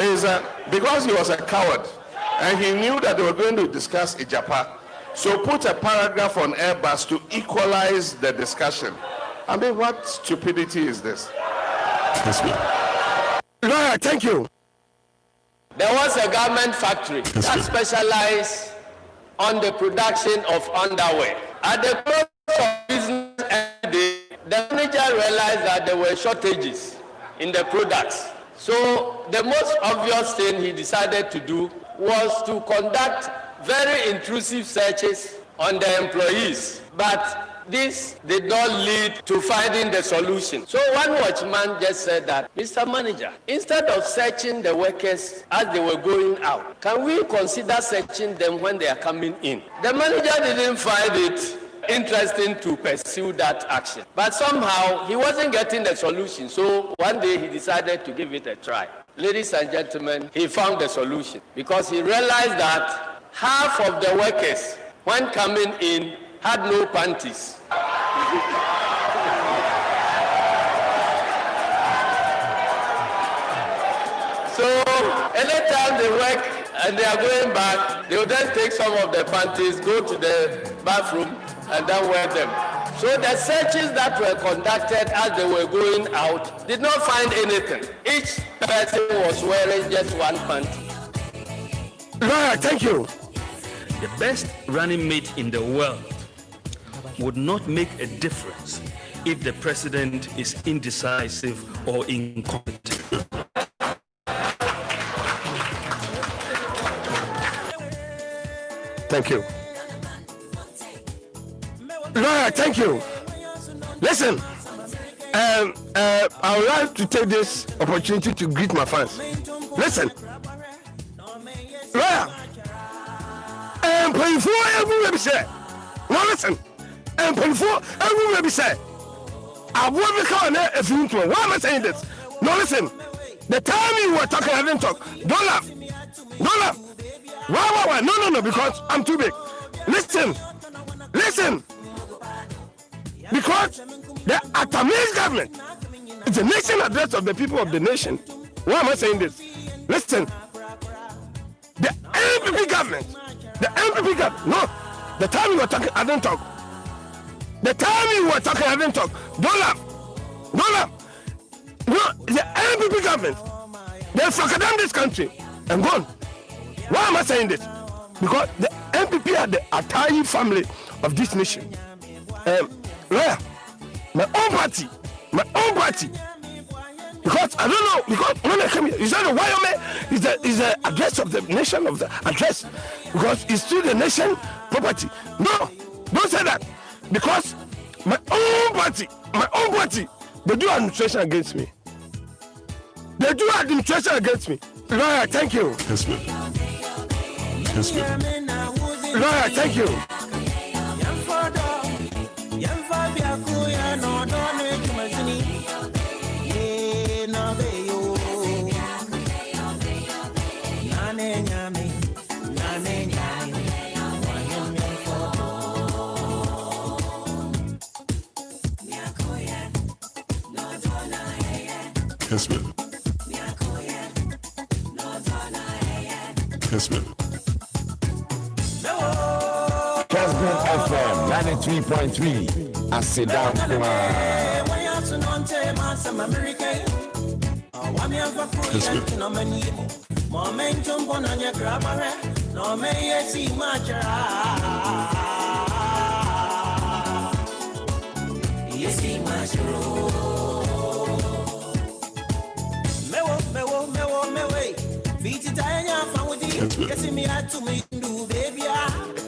is because he was a coward and he knew that they were going to discuss Ijapa, so put a paragraph on Airbus to equalize the discussion. I mean, what stupidity is this? Lawyer, thank you. There was a garment factory that specialized on the production of underwear. At the close of business day, the manager realized that there were shortages in the products. So the most obvious thing he decided to do was to conduct very intrusive searches on the employees. But this did not lead to finding the solution. So one watchman just said that, Mr. Manager, instead of searching the workers as they were going out, can we consider searching them when they are coming in? The manager didn't find it interesting to pursue that action. But somehow he wasn't getting the solution. So one day he decided to give it a try. Ladies and gentlemen, he found the solution because he realized that half of the workers, when coming in, had no panties. So anytime they work and they are going back, they will just take some of the panties, go to the bathroom, and then wear them. So the searches that were conducted as they were going out did not find anything. Each person was wearing just one panty. Lawyer, thank you. The best running mate in the world would not make a difference if the president is indecisive or incompetent. Thank you. Lawyer, thank you. Listen, I would like to take this opportunity to greet my fans. Listen, lawyer, pay for everywhere be said. Now listen, pay for everywhere be said. I won't be calling it if you want. Why am I saying this? No, listen. The time you were talking, I didn't talk. Don't laugh. Don't laugh. Why? No, because I'm too big. Listen. Because the Atamese government is the nation address of the people of the nation. Why am I saying this? Listen. The MPP government. No. The time you were talking, I didn't talk. The time you were talking, I didn't talk. Don't laugh. No, the MPP government, they fuck down this country and gone. Why am I saying this? Because the MPP are the Atai family of this nation. Lawyer, my own party. Because I don't know, because when I come here, you said the Wyoming is the address of the nation of the address. Because it's still the nation property. No, don't say that. Because my own party, they do administration against me. Lawyer, thank you. Yes, ma'am. Lawyer, thank you. Yes, ma'am. Yes, ma'am. Casbin FM 93.3. I sit down.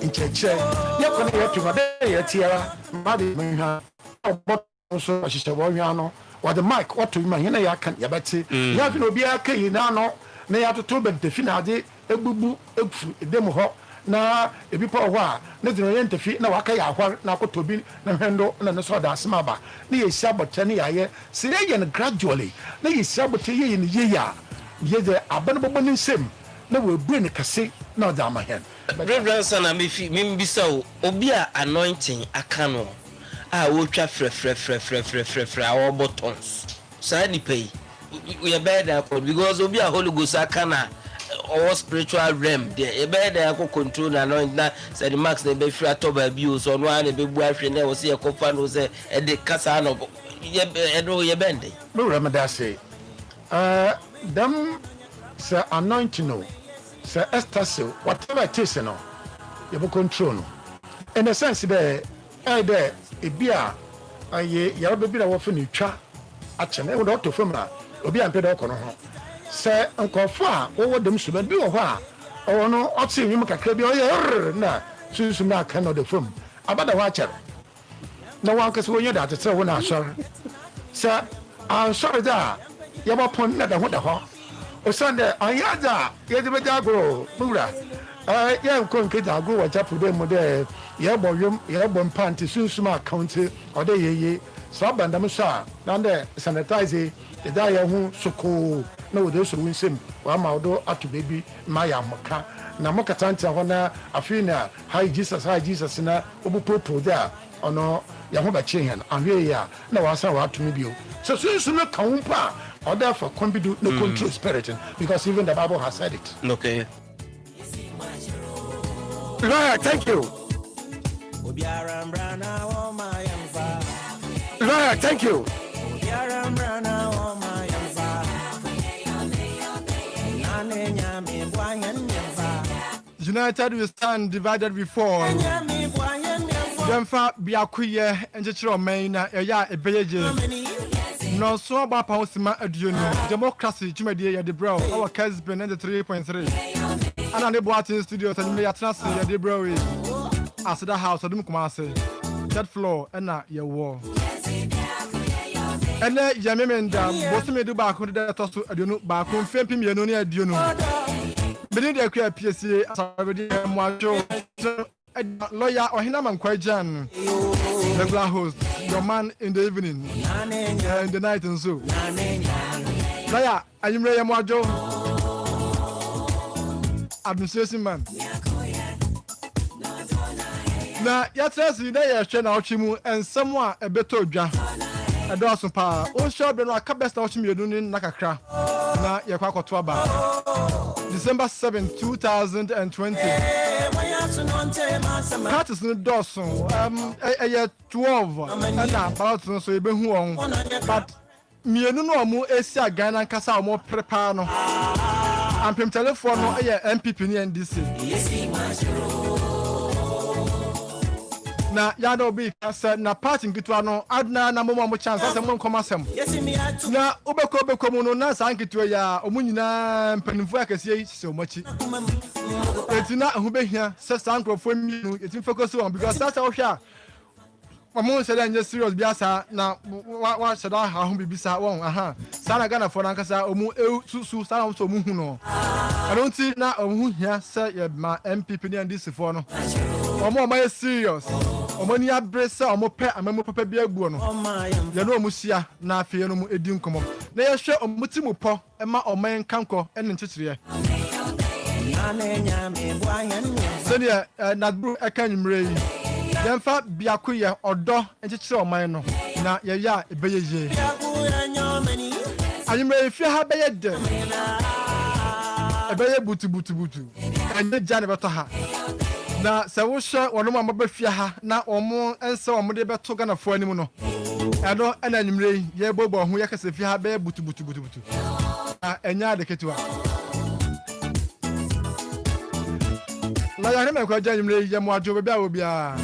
Incheche yakone yetuma de yetiara made menha obot so ahihye bo hwa no what the mic what to ma hena yakan yabati ya fi no bia kan yina no na ya toto bentefi na ade ebubu efu edem ho na ebi pa ho a na dino ye ntefi na waka ya ahwar na akotobi na hwendo na ne so da asema ba na ye sia bote ne yaye se ye no gradually na ye sia bote ye ne ye ya ye de abana bobo ne nsem na we bu ne kase na o da ma hen Reverend Sana mimbisa obi a anointing akano a wo twa frefre a wo buttons sa ni pay we better because obi a Holy Ghost akana or spiritual realm there e better control na na say the max na be free atoba bi so no an be bu ahwe na wo say e kofa no say e de kasa no ye bende no remember say them say anointing no say ecstasy whatever it is no you be control no in the sense that there e bia aye ya be bi na wo fe ni twa achene wo do to fam na obi ampe do kono ho se nkofo a wo dem suba bi wo ho a o no o ti nwum kakra bi o ye na sunsun na kan no de fam abada wa chere na wa kase wo nye da tete wo na asor se an sorry da ya ba pon na da ho o sande ayada ye de be jago mura ye nko nke jago wa chapu de mo de ye bo yom ye bo mpanti sunsun account o de ye so bandam so a na de sanitize the day hu soko na wo de so winsem wa ma do ato baby ma ya moka na moka tante ho na afina hi Jesus na obupopo da ono ya ho ba che hen ahwe ya na wa sa wa to me bio so no kaumpa order for combidu no control spirit because even the Bible has said it. Okay. Lawyer, thank you. Lawyer, thank you. United we stand, divided we fall. Demfa biakuye enjechiro main na ya ebeyeje. No so ba pa osima aduonu. Democracy chumedie ya de bro. Our case been 93.3. Ana ne boatin studio tani me yatna se ya de bro we. Asida house odum kuma ase. Third floor na ye wo. Ene yamemenda bosime du ba ko de to so aduonu ba ko mfempi mienu ne aduonu. Beni de akwa PSA asabedi mwajo. Lawyer Ohina Mankwajan, regular host, your man in the evening, in the night and so. Lawyer, I'm Ray Mwajo, administration man. Now, yesterday, they are sharing out Chimu and someone a better job. A dozen power. Oh, sure, but I can't best out Chimu doing Nakakra. Now, you're quite December 7, 2020. Curtis no Dawson, 12, and about so you be who but me no more Asia Ghana Casa more prepare no. I'm from telephone no MPP ni NDC. Na ya do be kasa na party ngitwa no adna na mo chance asem mo nkoma asem na obeko mu no na san kitwa ya omunyina mpanimfo akase yi se omachi etina hu behia se san krofo mienu etin focus on because that's how sha mo se da serious bi asa na wa se da ha hu bibisa won aha sana Ghana for na kasa omu susu sana so mu hu no I don't see na omu hia se ye ma MPP ni ndisi for no omo ma serious omo ni abresa omo pe amemo papa bi aguo no ye no omusia na afie no mu edi nkomo na ye hwe omuti mu po e ma oman kanko ene nchechire senia na bru ekanyimre yi demfa biakoye odo nchechire oman no na ye ya ebeyeye anyimre fi ha beye de ebeye butu anye jane beto ha na se wo hwe wono ma bafia ha na omo ense omo de beto Ghana fo anim no edo ena anyimre ye bobo ho ye kase fi ha be butu na enya de ketua la ya ne me kwa anyimre ye mo ajo be bia obia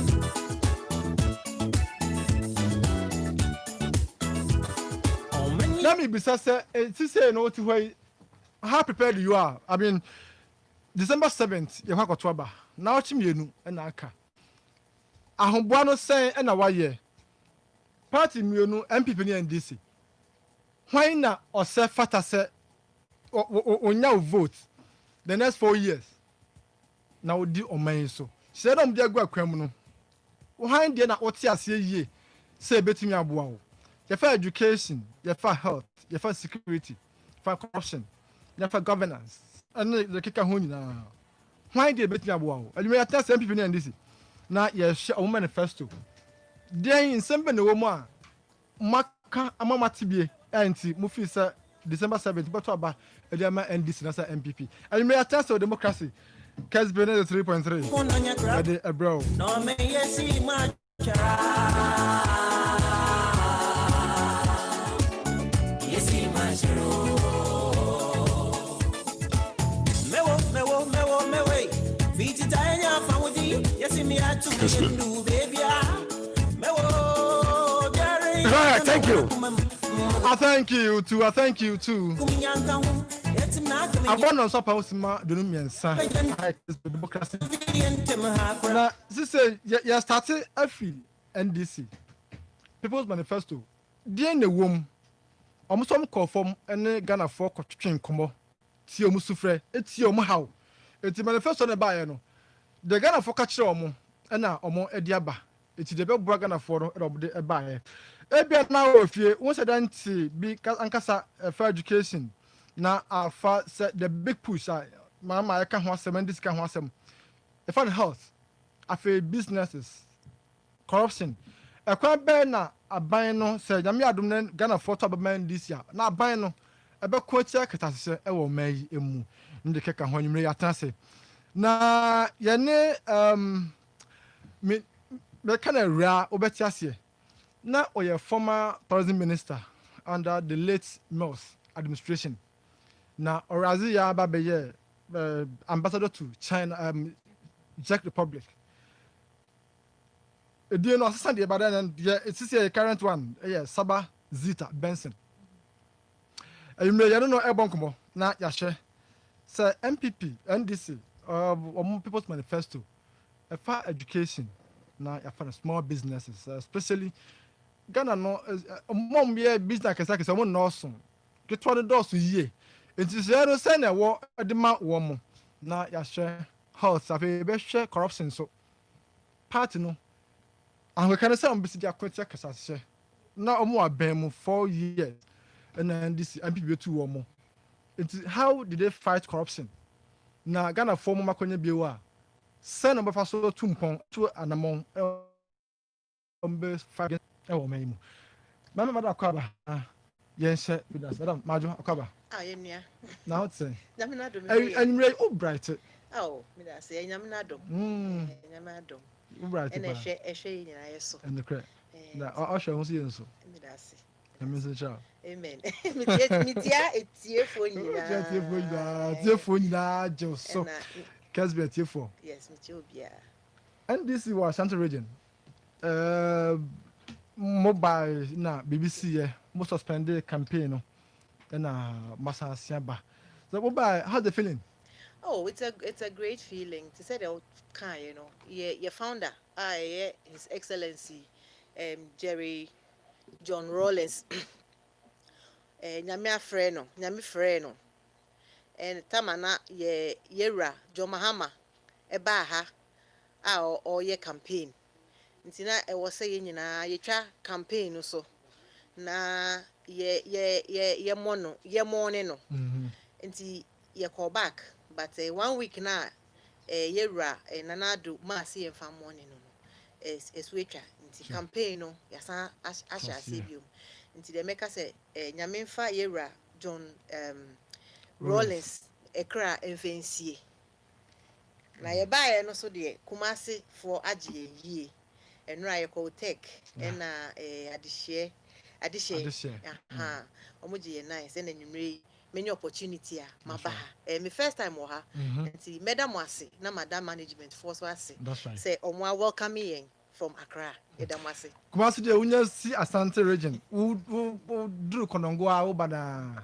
na me bisa se ti say no ti hoi how prepared you are. I mean December 7th ye kwa to aba na ochimienu na aka ahomboa no sen na waye party mienu MPP ni NDC when na ose fata se onya vote the next 4 years na odi oman so se dem dia gwa kwam no when dia na oti ase yie se betumi aboa wo ye for education ye for health ye for security for corruption ye for governance and the kika ho nyina why dey betumi aboa wo adwuma ya tell MPP ni NDC na ye hwe o manifesto dey in sembe ne wo mu a maka amamati bie anti mu fi se December 7th, but about Ediama NDC, Nasa MPP. And you may attest to democracy. Kes Bene 3.3. A bro. No, may yes, see much. Right, thank you. I thank you too. I thank you too. I want to support Sima Dunumian son. Democracy. Now, sister, you started a feel NDC. People's Manifesto. Dear in the womb, almost some call from any Ghana for train combo. Tio Musufre, it's your how. It's a manifesto on the Bayano. The Ghana for catch omo, and now Omo Ediaba. It's the bell Ghana for a buyer. Ebia now if you once a dance be ankasa for education. Now our said the big push. Mama, I can't want some this can want some. The fund health, I feel businesses, corruption. A crab banner, a bino said, Yami Adum Ghana for top man this year. Now bino, a back quote catastrophe, I will make in the cake when you may attend. Now, Yane, me kind of rare Obetiasie. Now, or your former tourism minister under the late Mills administration. Now, Orazia Babeye, ambassador to China, Czech Republic. Do you know Sunday about that? And yeah, it's a current one. Yeah, Saba Zita Benson. You may I don't know Ebonkomo. Now, Yashe. Sir MPP, NDC, People's Manifesto. For education. Now, for small businesses, especially Ghana. No, mom be business. Like someone knows. Get $20 a year. It is zero send a war at the mount woman. Now, Yashe. Health, I be share corruption. So, party no. And we can say on BCG Aquatic Cassashe. Now, more been 4 years. And then this MPP 2 or more. It's how did they fight corruption? Now, Ghana former Makonya Biwa. Send number for so tumpon to an among 5 or maybe. Mamma Akaba. Yes, with us, Madam Majo Akaba. I am near. Now it's a. And Ray O'Bright. Oh, I say, Yamanado. Yamanado. Right, and a shade in ISO. And the crack. Now, I shall see you so. Amen. Mitia, it's here for you. Just so. Casbet here for. Yes, Mitubia. And this was Santa region. Mobile, na BBC, most suspended campaign. And Massa Siamba. So, mobile, how's the feeling? Oh, it's a great feeling to say the kind, you know. Your founder, His Excellency, Jerry John Rawlings, Nyame Freno, and Tamana Yera John Mahama, Ebaha, or ye campaign. Ntina I was saying, ye cha campaign also. Na ye mono, ye morning no. Nti ye call back. But 1 week now, Yera and Nanadu Masi and Fam morning no. Es witcher. Nti campaign no, yasa Asha Sibium. Nti the maker say, Nyaminfa Yera John Rawlings, Ekra and Fancy. Na ye buy no so de Kumasi for Aji ye. And Raya call tech and Adishe. Aha. Omuji nice and then you many opportunity mabaha. My first time oha. Nti Madam Wasi, na Madam Management Force Wasi. That's right. Say omwa welcome me from Accra. Madam Wasi. Kumasi de unya si Asante region. U dru konongwa u bana.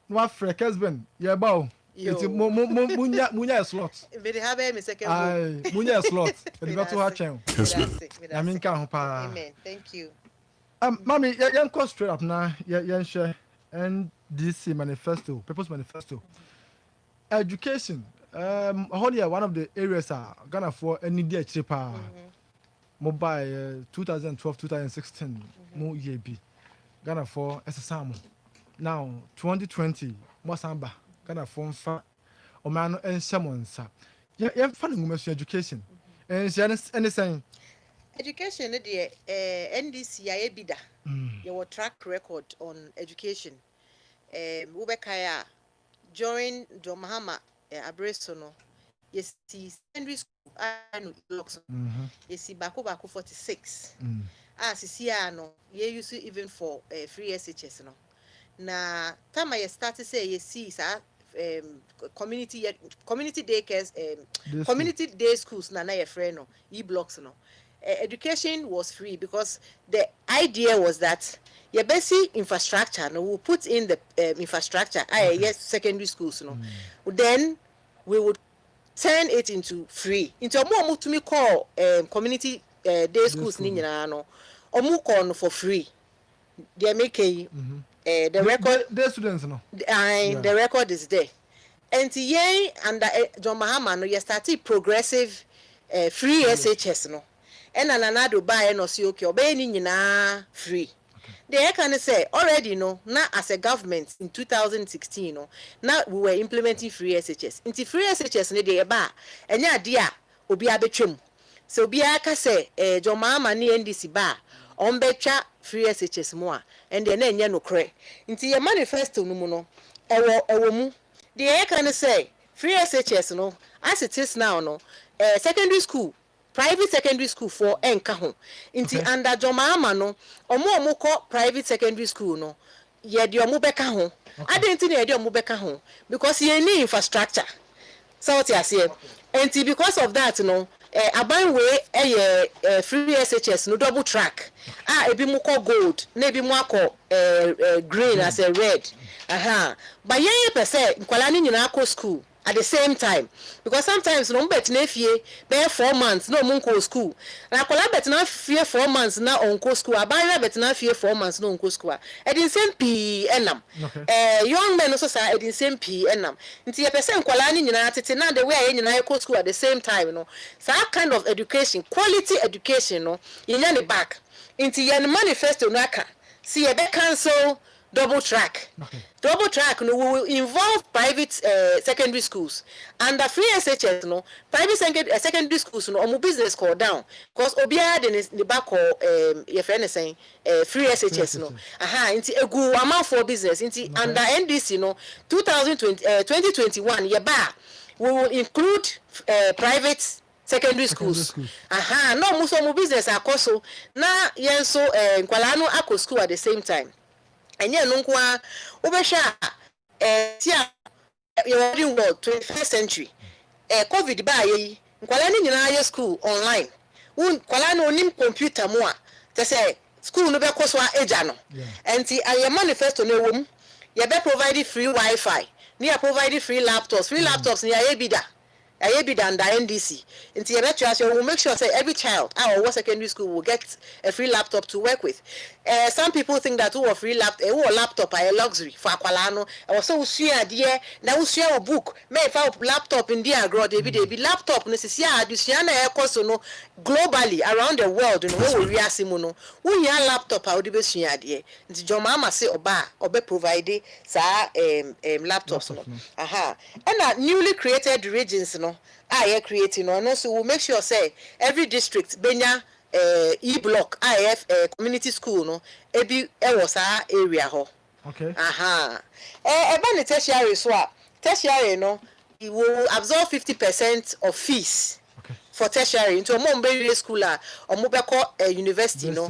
Nwa Frekesben. Ye bao. It's munya slot. Very happy me second. Aye, munya slot. The better ha chen. I mean ka pa. Amen. Thank you. Mommy, you go straight up now. You share NDC manifesto, People's Manifesto. Education. Only one of the areas are Ghana for any day cheaper. Mobile 2012, 2016, more EAB. Ghana for SSAM. Now 2020, Mosamba. Ghana for Fa. Omano and Shamonsa. You're funding education. And anything. Education, the NDC, bida. Your track record on education. Ubekaya during John Mahama Abresono, yes, secondary school, and blocks, yes, Baku 46. No, ye use it even for free SHS. No, na time I started say, yes, see, sir, community daycares, community day schools, na your friend, no, blocks, no. Education was free because the idea was that your basic infrastructure, no, we'll put in the infrastructure, yes, secondary schools, no, then we would turn it into free, into a more to me call community day schools, no, or more call for free. They make the record. The students, no, the record is there, and yeah, under John Mahama, no, you started progressive free SHS, no. And another buy no see okay obeying na free. They can say already no now as a government in 2016 no now we were implementing free SHS. Into free SHS ne dey ba enya dia obi abetwem. So obi aka say John Mahama ne NDC ba on betwa free SHS mo a and then enya no kre. Into your manifesto no mu no ewo mu. They can say free SHS no as it is now no secondary school private secondary school for enka ho inti under John Mahama no omo ko private secondary school no ye de omo beka ho adenti na ye de omo beka ho because ye need infrastructure so what you say inti because of that no aban we free SHS no double track ebi mu ko gold na ebi mu akọ green as a red but ye per se nkwala ni nyina akọ school at the same time because sometimes no bet na fie be 4 months no monko school na kola bet na fie 4 months na onko school abaya bet na fie 4 months no onko school e din same p enam young men so say e din same p enam nti ye person kola ni nyina tete na the way ye nyina go school at the same time no so that kind of education quality education no ye nya ne back nti ye manifesto no aka see ye be cancel double track. Double track no will involve private secondary schools and the free SHS no private secondary schools no omo business call down because obia the back or your friend is saying free SHS no inti egu amount for business inti under NDC no 2021 yeba we will include private secondary schools no muso mo business akoso na yenso nkwala no akọ school at the same time. Enye no kwa obehwa tia your world 21st century covid ba yi nkwala ni nyina ye school online nkwala no onim computer mo a te say school no be koso a eja no enti aye manifesto no ewom ye be provide free wifi ni ya provide free laptops ni ya bida under NDC. Until we will make sure that every child our secondary school will get a free laptop to work with. Some people think that a free laptop are a luxury for Aqualano. Also, we share dear now we share a book. May if laptop in dear grow they be laptop necessary. Globally around the world. We are simono. We are laptop. How do we share dear? John Mahama say obe provide laptops. And newly created regions creating no so we'll make sure say every district benya e-block IF community school no ebi was our area ho about tertiary so tertiary no it will absorb 50% of fees for tertiary into a Momberry school or Mobeko university no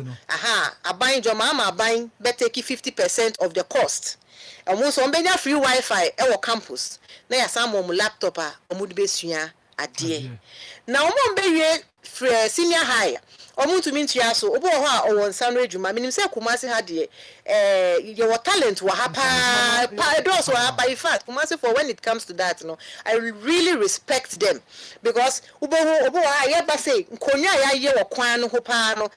abain John Mahama abain better take 50% of the cost. And most on benya free Wi-Fi our campus na ya some laptop omu be sua ade na omo be senior high omu to mean so obo ho a won sanre djuma minim se Kumasi ha de your talent wa pa those wa pa in fact Kumasi for when it comes to that no I really respect them because obo ha ye ba say nkonya ya ye wo kwan no ho pa no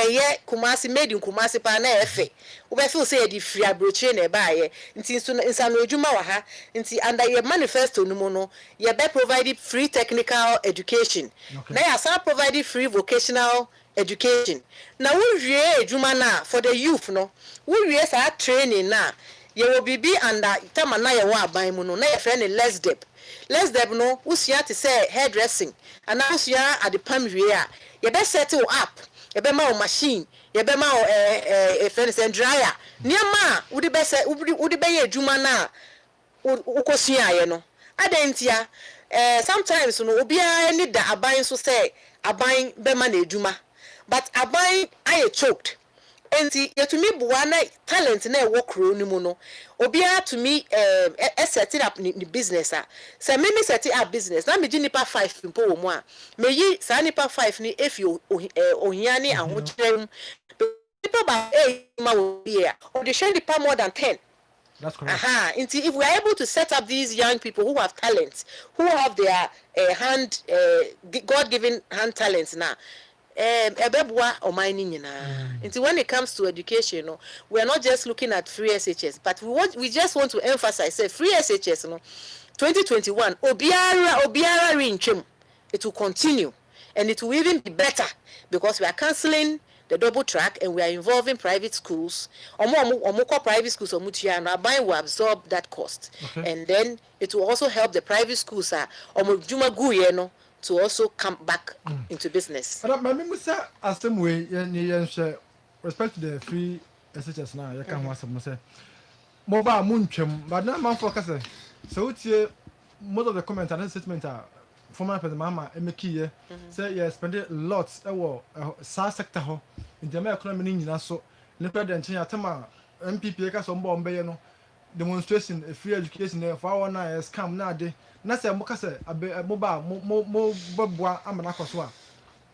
ye Kumasi made in Kumasi pa na efe obo feel say the free abroche na ba ye nti sanre djuma wa ha nti under your manifesto no mo no ye be provide free technical education na ya sa provide free vocational education. Now we ejuma na for the youth no. We sa training na. You will be under tama na ye wa aban mu no na ye friend less dep. Less dep no usia to say hairdressing. And now usia at the palm we you be settle up. You be ma machine. yɛbɛma friends and dryer nneɛma a wode bɛyɛ adwuma na wokɔsuaeɛ no adantia sometimes no obiara ni da aban so say aban bɛma na adwuma but aban ayɛ choked enti yɛtumi boa na talent na ɛwɔ kuro no mu no obiara tumi set up ni business a sɛ me set up business na me gi nipa 5 mpo wɔ mu a meyi saa nipa 5 ni efi ohia ne ahokyerɛm people ba ma wɔ here or they share nipa more than 10. That's correct. If we are able to set up these young people who have talents, who have their God-given hand talents now, when it comes to education, we are not just looking at free SHS, but we just want to emphasize say free SHS, 2021, Obiara Rinchim, it will continue, and it will even be better because we are cancelling the double track and we are involving private schools. Private schools will absorb that cost. Okay. And then it will also help the private schools to also come back into business. But as the way respect to the free SHS now, you can say mobile munchum, but now man focus. So most of the comments and statement are former president Mama Emeki say you spend lots sector ho in the economy nyina so le president ya tema MPP ka so mbo mbeye no demonstration free education for our na scam na de na say mo ka say mo boboa amana koso a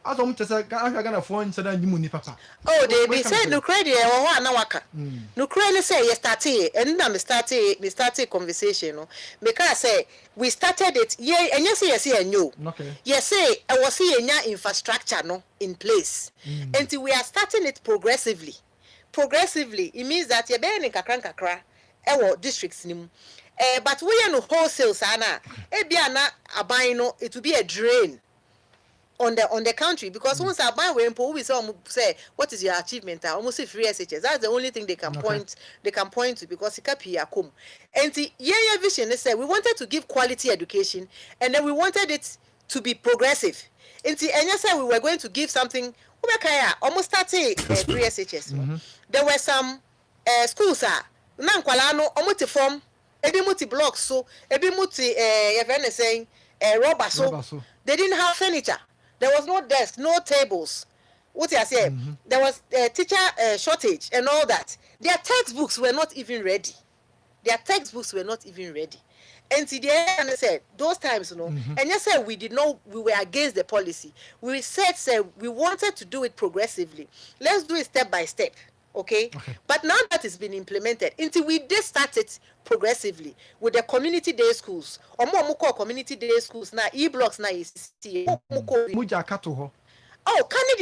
aso mo tese Ghana for nse da nyimu ni papa oh they be say no credit e wo ho na waka no credit say you started and na me started conversation no because say we started it and you say enyo okay yes say I was see enya infrastructure no in place until we are starting it progressively it means that you be in kakra ewo districts nim but we are no wholesale sana e bia na aban no it will be a drain on the country because once I buy we say what is your achievement almost say free SHS that's the only thing they can point to because it can come and the vision is say we wanted to give quality education and then we wanted it to be progressive and say we were going to give something almost 30 free SHS there were some schools na nkwala no almost form ebi multi blocks so ebi multi saying rubber so they didn't have furniture. There was no desk, no tables. What I say? There was a teacher shortage and all that. Their textbooks were not even ready. And today, and I said those times, and you said we were against the policy. We said we wanted to do it progressively. Let's do it step by step. Okay? But now that it's been implemented, until we did start it progressively with the community day schools. Or more community day schools now, e-blocks now is Muja kato. Oh, can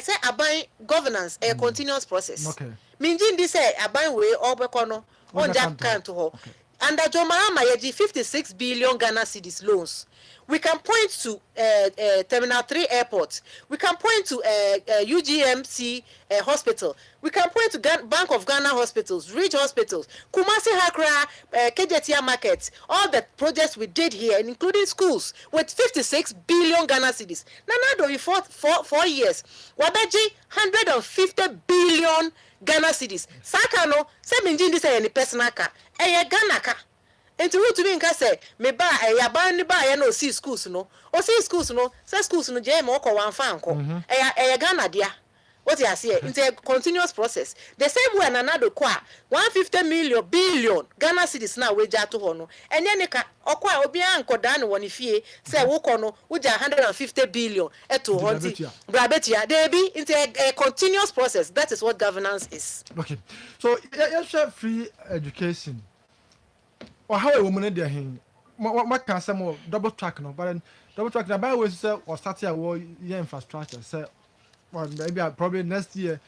say aban governance a continuous process. Okay. Minjin this say aban way obekono on Jack Kanto ho. Under John Mahama yaji 56 billion Ghana cedis loans. We can point to Terminal 3 Airport. We can point to UGMC Hospital. We can point to Bank of Ghana Hospitals, Ridge Hospitals, Kumasi Hakra, Kejetia Market, all the projects we did here, including schools, with 56 billion Ghana cedis. Now, in 4 years, Wabeji 150 billion Ghana cedis. Sakano, 17 this any personal car, Ghana car. And to me, say, me buy a band buy no see schools no, or see schools no, say schools no, jam or one fanco, a Ghana dear. What you say? It's a continuous process. The same way another qua 150 billion Ghana cedis now we to hono, and then or qua obian kodan one if ye say wokono, which 150 billion to honti Brabetia. They be into a continuous process. That is what governance is. Okay, so you share free education. Or how a woman there him. What can some more double track no? But then double track. The by way say or start here your infrastructure. Say, well maybe probably next year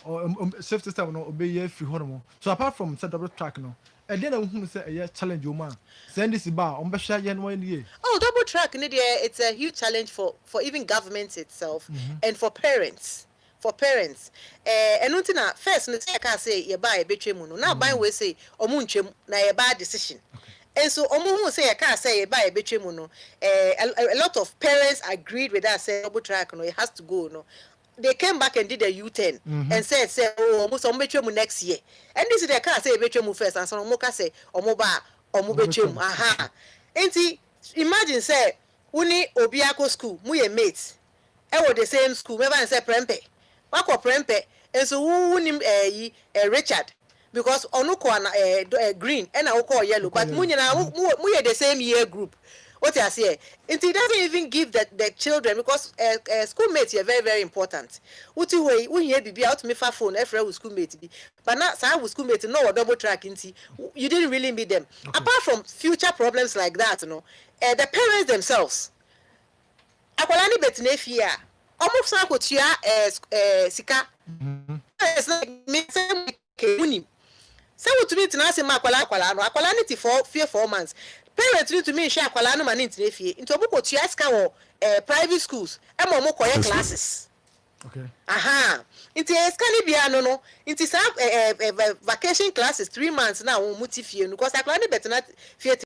or safety system no obey year free hormone. So apart from say double track no, and then I want say a challenge you man. Send this bar on Besha yen 1 year. Oh, double track in it's a huge challenge for even government itself and for parents. And until now, first, I can't say you buy a betray mono. Now, buy we say, or munchum, na a bad decision. And so, Omu say, I can't say you buy a betray mono. A lot of parents agreed with that, say, double track, no, it has to go, no. they came back and did a U-turn and said, oh, almost next year. And this is the car say between first, and some moka say between. Aha. And imagine say, uni Obiako school, muye mates. I was the same school, never and say prempe. Wako prempe, and so who Richard. Because onuko green and I call yellow, but muye the same year group. What I say, and it doesn't even give the children because schoolmates are very, very important. What you way when you be out me for phone every with schoolmate be, but not some with schoolmate no double track into you didn't really meet them. Okay. Apart from future problems like that, the parents themselves. Akwalani betnefia, almost sa kotua sika. It's like me say say what to me to say akwala ni for 4 months. Parents need to me share akwala no mani ntine into obuko tua sika wo private schools e mo koye classes. Okay. Aha. Into scan bia no into some vacation classes 3 months now wo muti fie no because akwala ni betna fie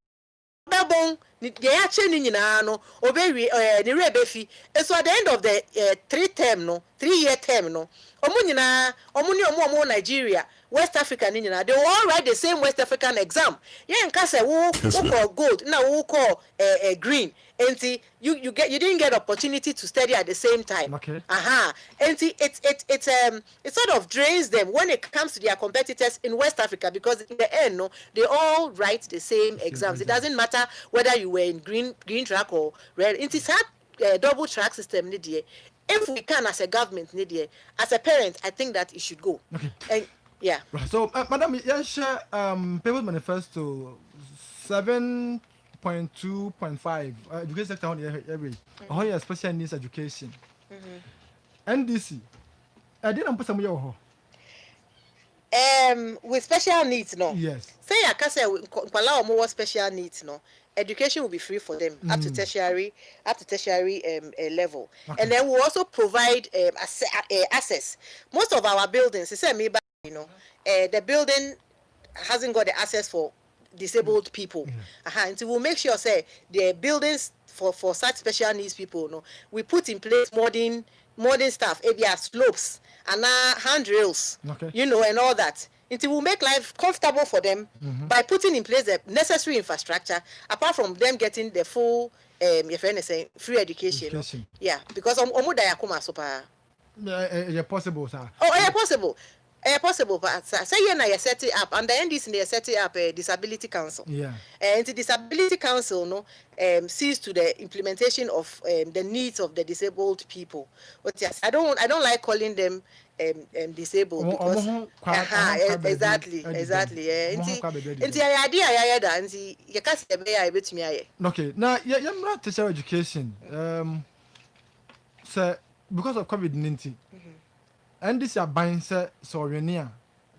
bon ni ya che ni nyina no obewi ni rebefi so at the end of the 3-year term no omu Nigeria West Africa ni nyina they all write the same West African exam yeah nka say wo call gold na wo call green and you didn't get opportunity to study at the same time. Okay. And it sort of drains them when it comes to their competitors in West Africa because in the end they all write the same exams. It doesn't matter whether you were in green track or red. It is a double track system. If we can as a government, as a parent, I think that it should go. Okay. And yeah. Right. So, Madam, yes, People's Manifesto 7.2.5 education sector on every special needs education. NDC. I didn't put some your with special needs, no. Yes. Say I can say more special needs, no. Education will be free for them up to tertiary level, okay. And then we also provide access. Most of our buildings, the building hasn't got the access for disabled people. And so we'll make sure say the buildings for such special needs people, we put in place modern stuff, ABR slopes and handrails, okay. And all that. It will make life comfortable for them by putting in place the necessary infrastructure, apart from them getting the full free education. Yeah, because yeah, possible, sir. Oh, yeah, possible. Possible, but say you set it up, and the NDC they set it up a disability council. Yeah, and the disability council sees to the implementation of the needs of the disabled people. But yes, I don't like calling them disabled because exactly. Yeah, into idea that and you can't say me. Okay, now you're not teacher education. So because of COVID-19. And this is buying so near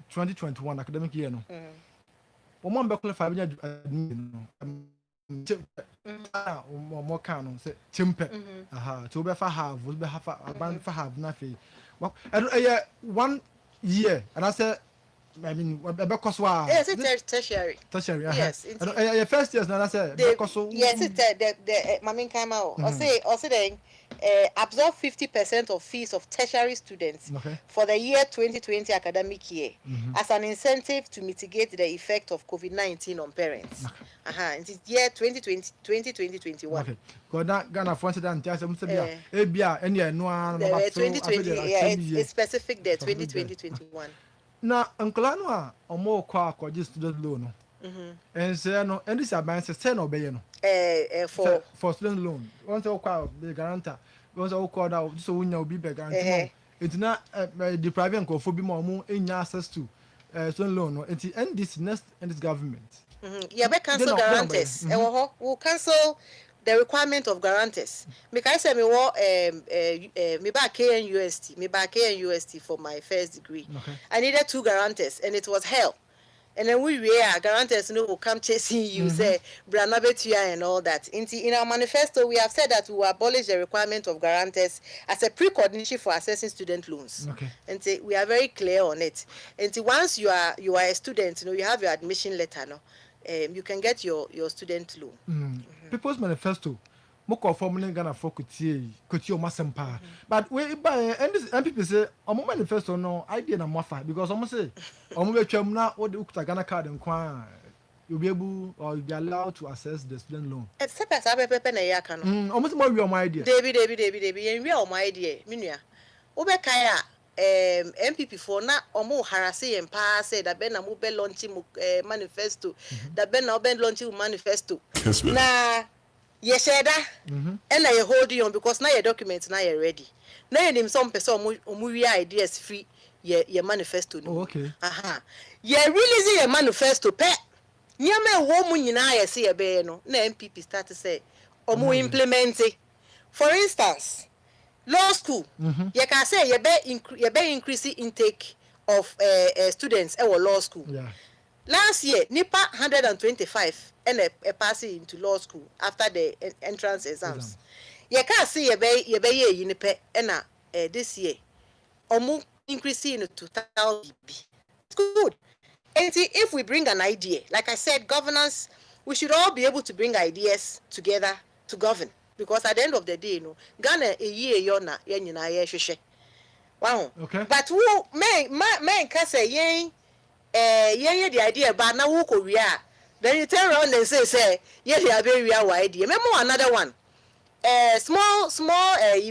2021 academic year. No, one be qualified more can say chimpe. To be for have, will be half a band for have nothing. Well, 1 year, and I said, I mean, because yes, it's tertiary. Tertiary, yes. First years, now I said, yes, it's the Mamin came out. Or say, absorb 50% of fees of tertiary students for the year 2020 academic year as an incentive to mitigate the effect of COVID-19 on parents. It's year 2020-2021. Okay. Because Ghana for instance, it's specific there 2020-2021. Now, Uncle Anwa or more car just student loan. And say no, and this advance is 10 or bayano. For student loan. Once all call the guarantor, once all called out, so we know be guarantee. It's not depriving for more in access to student loan. And this next and this government. Yeah, we cancel guarantors. We'll cancel the requirement of guarantors. Because I say me back KNUST for my first degree. I needed 2 guarantors and it was hell. And then we were guarantors will come chasing you, say Branabetua and all that. In our manifesto, we have said that we will abolish the requirement of guarantors as a precondition for accessing student loans. And we are very clear on it. And once you are a student, you have your admission letter, you can get your student loan. People's Manifesto mo call for money Ghana for kuti o masempa. But we by and this MPP say omo manifesto no idea na mofa because omo say omo betwam na wo de ukuta Ghana card nkwa you'll be able or you'll be allowed to access the student loan. Except as I pepe na yaka no. Almost more your idea. David. And we are my idea. Minua. Obekaya MPP for na omo harase and pass say that Ben na mo be launching manifesto. That Ben na ben launching manifesto. Na ye share that. And na you hold on because now your documents now you ready. Now you name some person omo ideas free your manifesto. Oh, okay. You release your manifesto pe. Nyame wo mu nyina ya se ebe no na MPP start to say omo implement it. For instance, law school you can say you be increase intake of students at law school. Yeah. Last year nipa 125 and pass into law school after the entrance exams. You can say you be ye nipa na this year omo increase in 2000. It's good. And see, if we bring an idea, like I said, governance, we should all be able to bring ideas together to govern. Because at the end of the day, Ghana a year yona yenina ye wow. Okay. But who may say yen the idea, but now who Korea? Then you turn around and say yeah, they are very real idea. Remember another one. Small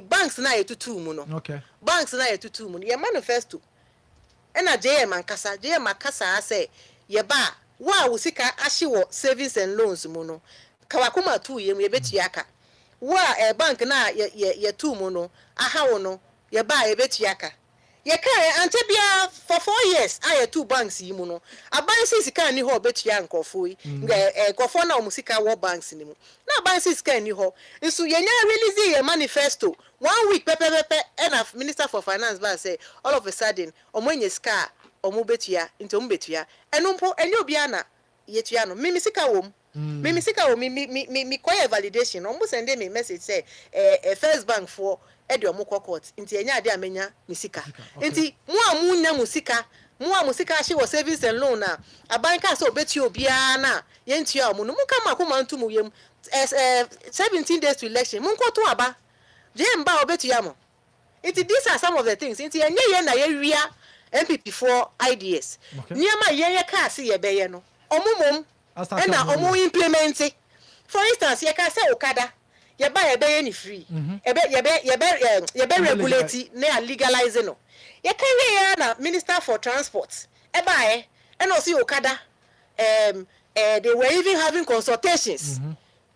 banks na to two muno. Okay. Banks na to two muno. Your manifesto. Ena JM Ankasa, JM Akasa say, yeba, wa usika ashiwo savings and loans muno. Kawakuma tu ye beti yaka. Wa bank na ye tu muno, aha wono, yeba ye beti yaka. Ye ka antebia for 4 years, aye 2 banks yi muno. Abansi sika ni ho beti ya nkofo yi. Nkofo na omusika wo banks ni mu. Na abansi sika ni ho. Nso ye nya release ye manifesto. 1 week pepe and Minister for Finance ba say all of a sudden omonye ska omo betua into omo betua enumpo enye obiana yetua no mimi sika wom mimi sika wom mi koye validation omo send me message say First Bank for e de omo court nti enye ade amenya mi sika nti mu amunya musika ahye wo savings and loan na abanka so betua obiana na yentua omo no mu kama akoma ntumu yem 17 days to election mu nkoto aba Jemba obetuyamo. These are some of the things. Inti enye na ye MPP for ideas. Niama ye ka se ye beye no. Omumom na omu implement it. For instance, ye ka se okada. Ye ba ye beye ni free. Ye be regulate na legalize no. Ye ka we na Minister for Transport. E ba and also okada. They were even having consultations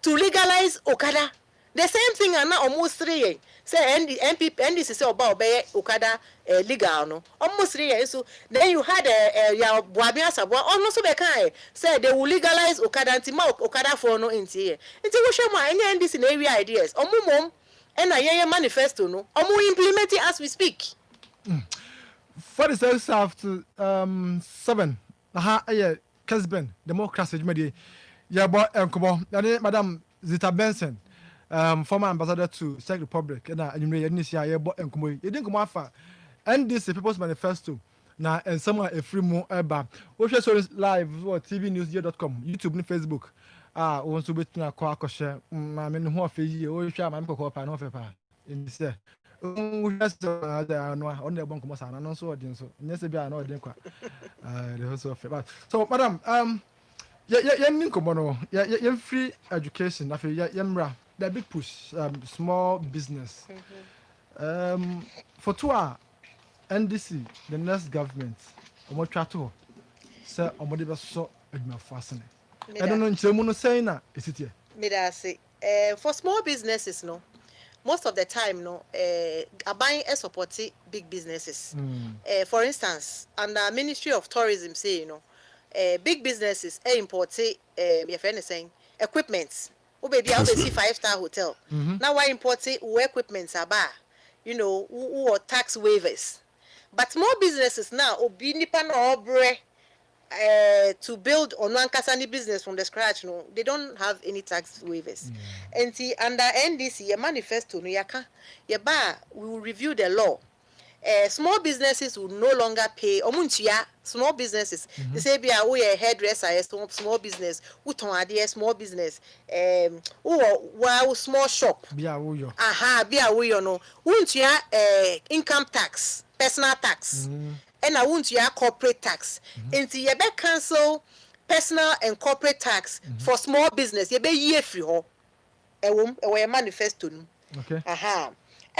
to legalize okada. The same thing are now almost 3 years. Say MPP NDC say about okada legal no. Almost 3 years. So then you had ya Boabia Sabwa almost be kind. Say they will legalize okada until okada for no into here. Until we show my any NDC in area ideas. Omumom and a manifesto no. Omu implement it as we speak. 46 after 7. Yeah, Kesben, democracy media. Yeah, but Madam Zita Benson. Former ambassador to Czech Republic and you didn't come after and this People's Manifesto now and somewhere a free more eba we share so live or tvnewsyear.com YouTube and Facebook want to be na kwa share my men who are you share my ko pa no fepa in this we just no on the bank most and so audience so yes be na odin kwa the also fepa so madam yen nkomo no yen free education afi yemra the big push, small business. For NDC, the next government, omo trato, say omo de so eduma fasene. I don't know nchemu no say na is it here. Me da say, for small businesses no, most of the time no, buying support big businesses. For instance, under Ministry of Tourism say big businesses import your friend is saying equipment. Baby, I see 5-star hotel. Now why import equipment are who are tax waivers. But more businesses now obi nipa na obre to build on one kasani business from the scratch no, they don't have any tax waivers. And see under NDC your manifesto no yaka we will review the law. small businesses will no longer pay omuntia small businesses they say be we a hairdresser small business who ton ade small business wow small shop be a wo yo be a we you know wuntia income tax personal tax and I wuntia corporate tax until you be cancel personal and corporate tax for small business you be year free ho e manifesto no okay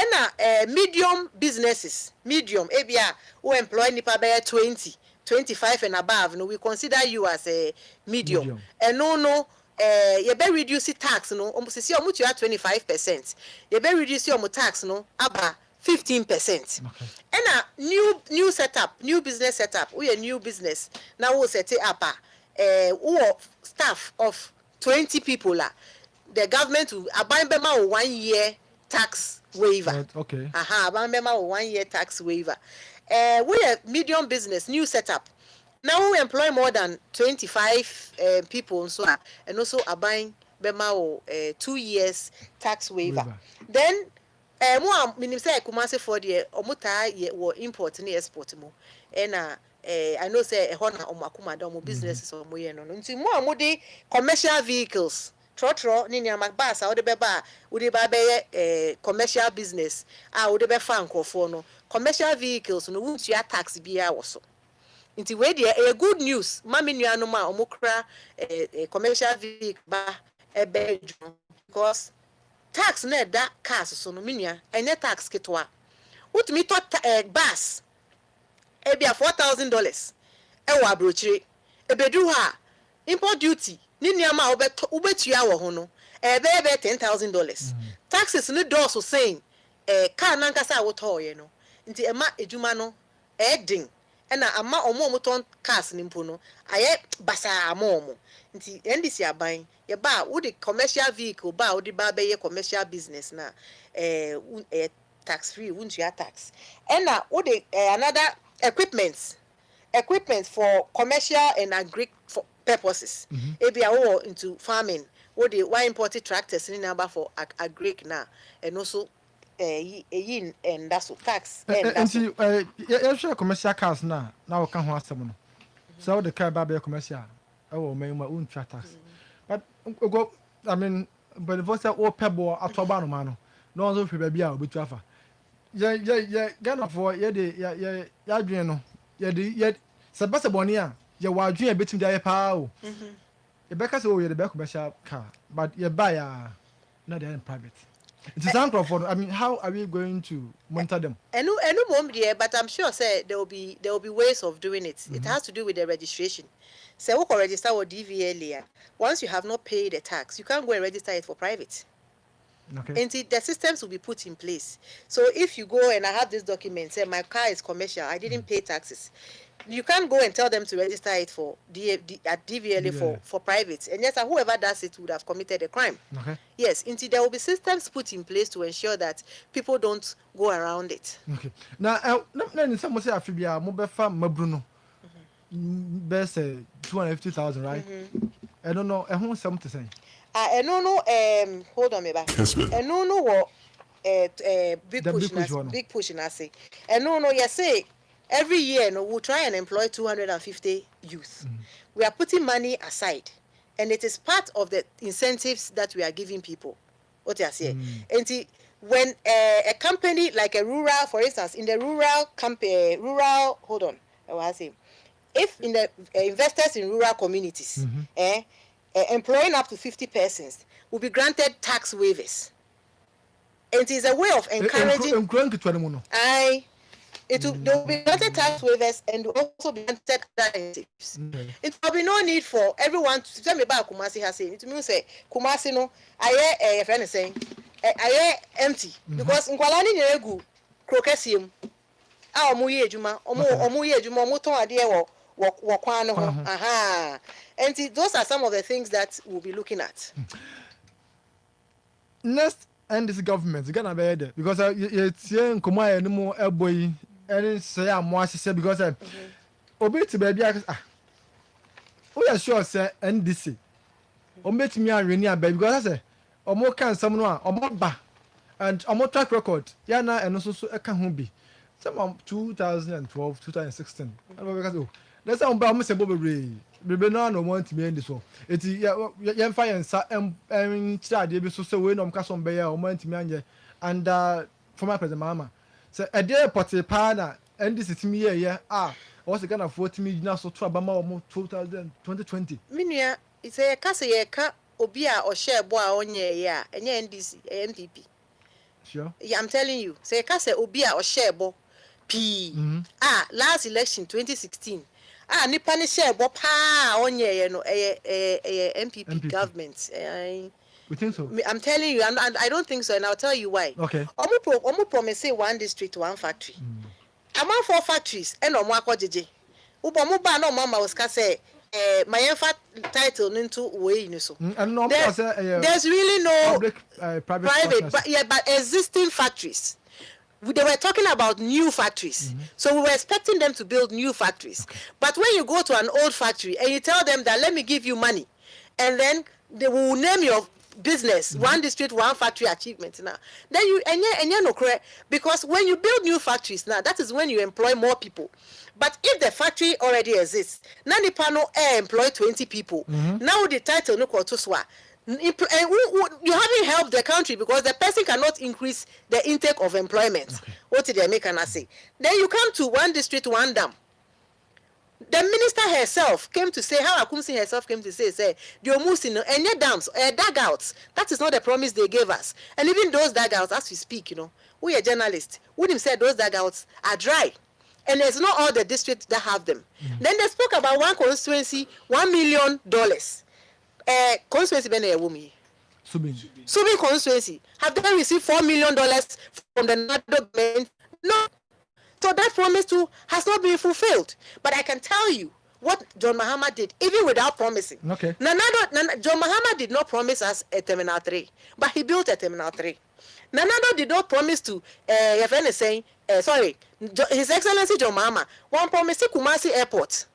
and medium businesses medium ebia who employ nipa by 20 25 and above no we consider you as a medium. And no you be reduce tax no almost see omutu 25% you be reduce your tax no about 15%. And new setup new business setup we a new business now we set it up who staff of 20 people the government will abide by 1 year tax waiver. Okay. Abandonment 1 year tax waiver. We a medium business, new setup. Now we employ more than 25 people, so and also abandon 2 years tax waiver. Then more minimum say Kumasi for the omuta ye wo import ni export mo. And I know say hona omakuma da mo businesses o mo ye no. Nti mo amudi commercial vehicles. Trotro ni nyama bus a wo de beba wo de ba be commercial business a wo de be fa nkofo no commercial vehicles no wuntua tax bia wo so nti we dey a good news mama nuanom a omokra commercial vehicle ba ebe because tax na da cars so no menua enye tax ketwa wutumi to bus e bia $4,000 e wo abrochire ebedu ha import duty ni niama obetua wo ho no ebe $10,000 taxes ni do so saying car nankasa wo toye no nti ema ejuma no edin ena ama omo ton cars ni mpo no aye basa amomo nti ndisi aban ye ba wo the commercial vehicle ba wo the ba be ye commercial business na tax free wuntua tax ena wo the another equipment for commercial and agri purposes. Ebia wo into farming wo the why imported tractors in number for agric now and also yin and that's tax and see you commercial cars now we can ho asem no so the car ba commercial oh me ma un tax but go I mean but the voice o pebo atoba no ma no no so fi ba bia obetu afa yeah Ghana for ye de ya dwen no ye sebase boni a ye wa dwen betim dia ye pa o ye beka say o ye de be commercial car but ye buy not in private. It is for I mean, how are we going to monitor them? But I'm sure say there will be ways of doing it. It has to do with the registration. Say who can register with DVLA. Once you have not paid the tax, you can't go and register it for private. Okay. And the systems will be put in place. So if you go and I have this document, say my car is commercial, I didn't pay taxes. You can't go and tell them to register it for at DVLA for private. And yes, whoever does it would have committed a crime. Okay. Yes, indeed, there will be systems put in place to ensure that people don't go around it. Okay. Now, someone say Afibia, Mobefa Mabruno, best 250,000, right? I don't know. I want something to say. I don't know. Hold on, me back. I don't know what. Big push in I say. I don't know. Yes, say. Every year, we'll try and employ 250 youth. We are putting money aside, and it is part of the incentives that we are giving people. What you say? And when a company like a rural, for instance, in the hold on, I was saying, if in the investors in rural communities, employing up to 50 persons will be granted tax waivers. And it is a way of encouraging. There will be granted tax waivers and also be granted other incentives. It will be no need for everyone to tell me about Kumasi has saying. It means say Kumasi no, I friend is saying, I empty because Nkwalani nyegu krokesium. Omuye ejuma, omu ton ade wo kwan no ho. Aha. And those are some of the things that we'll be looking at. Next, and this government is gonna be there because it's saying Kumai anymore boy. And say I'm watching because obey to baby. We are sure say NDC. Obey to me and Renia baby because I say more can someone or more ba and more track record. Yana and also a can be. some 2012 2016 let's say I'm say Bobby Bebe no no want me end so eti ya mfa yensa chade bi so say we no mka so mbe ya o want me anye and former president mama say e dey porte pa na end this me ye o se Ghana 40 million so to abama o 2020 minua say ka say ye ka obi a o share bo a onye ye a enye NDC MPP sure yeah, I'm telling you say ka say obi a o share bo p last election 2016 nipa ni share bo pa onye ye no MPP government we think so I'm telling you and I don't think so and I'll tell you why okay omo promise say one district one factory am 4 factories and omo akwajeje ubo ba na omo was ka say my enfat title into way ni so and no there's really no public, private but existing factories. They were talking about new factories. So we were expecting them to build new factories. But when you go to an old factory and you tell them that let me give you money, and then they will name your business one district one factory achievement now, then you no correct, because when you build new factories now, that is when you employ more people. But if the factory already exists, now the panel employ 20 people. Now the title no swa. You haven't helped the country because the person cannot increase the intake of employment. What did they make an say? Then you come to one district, one dam. The minister herself came to say, how Akumsi herself came to say, the Omusi and your dams, dugouts. That is not the promise they gave us. And even those dugouts, as we speak, we are journalists. We them said those dugouts are dry. And there's not all the districts that have them. Then they spoke about one constituency, $1 million. Constituency bene woman. Subin constituency. Have they received $4 million from the NADO government? No. So that promise too has not been fulfilled. But I can tell you what John Mahama did, even without promising. Okay. John Mahama did not promise us a Terminal 3, but he built a Terminal 3. Nanado did not promise to, His Excellency John Mahama, one promise to Kumasi Airport.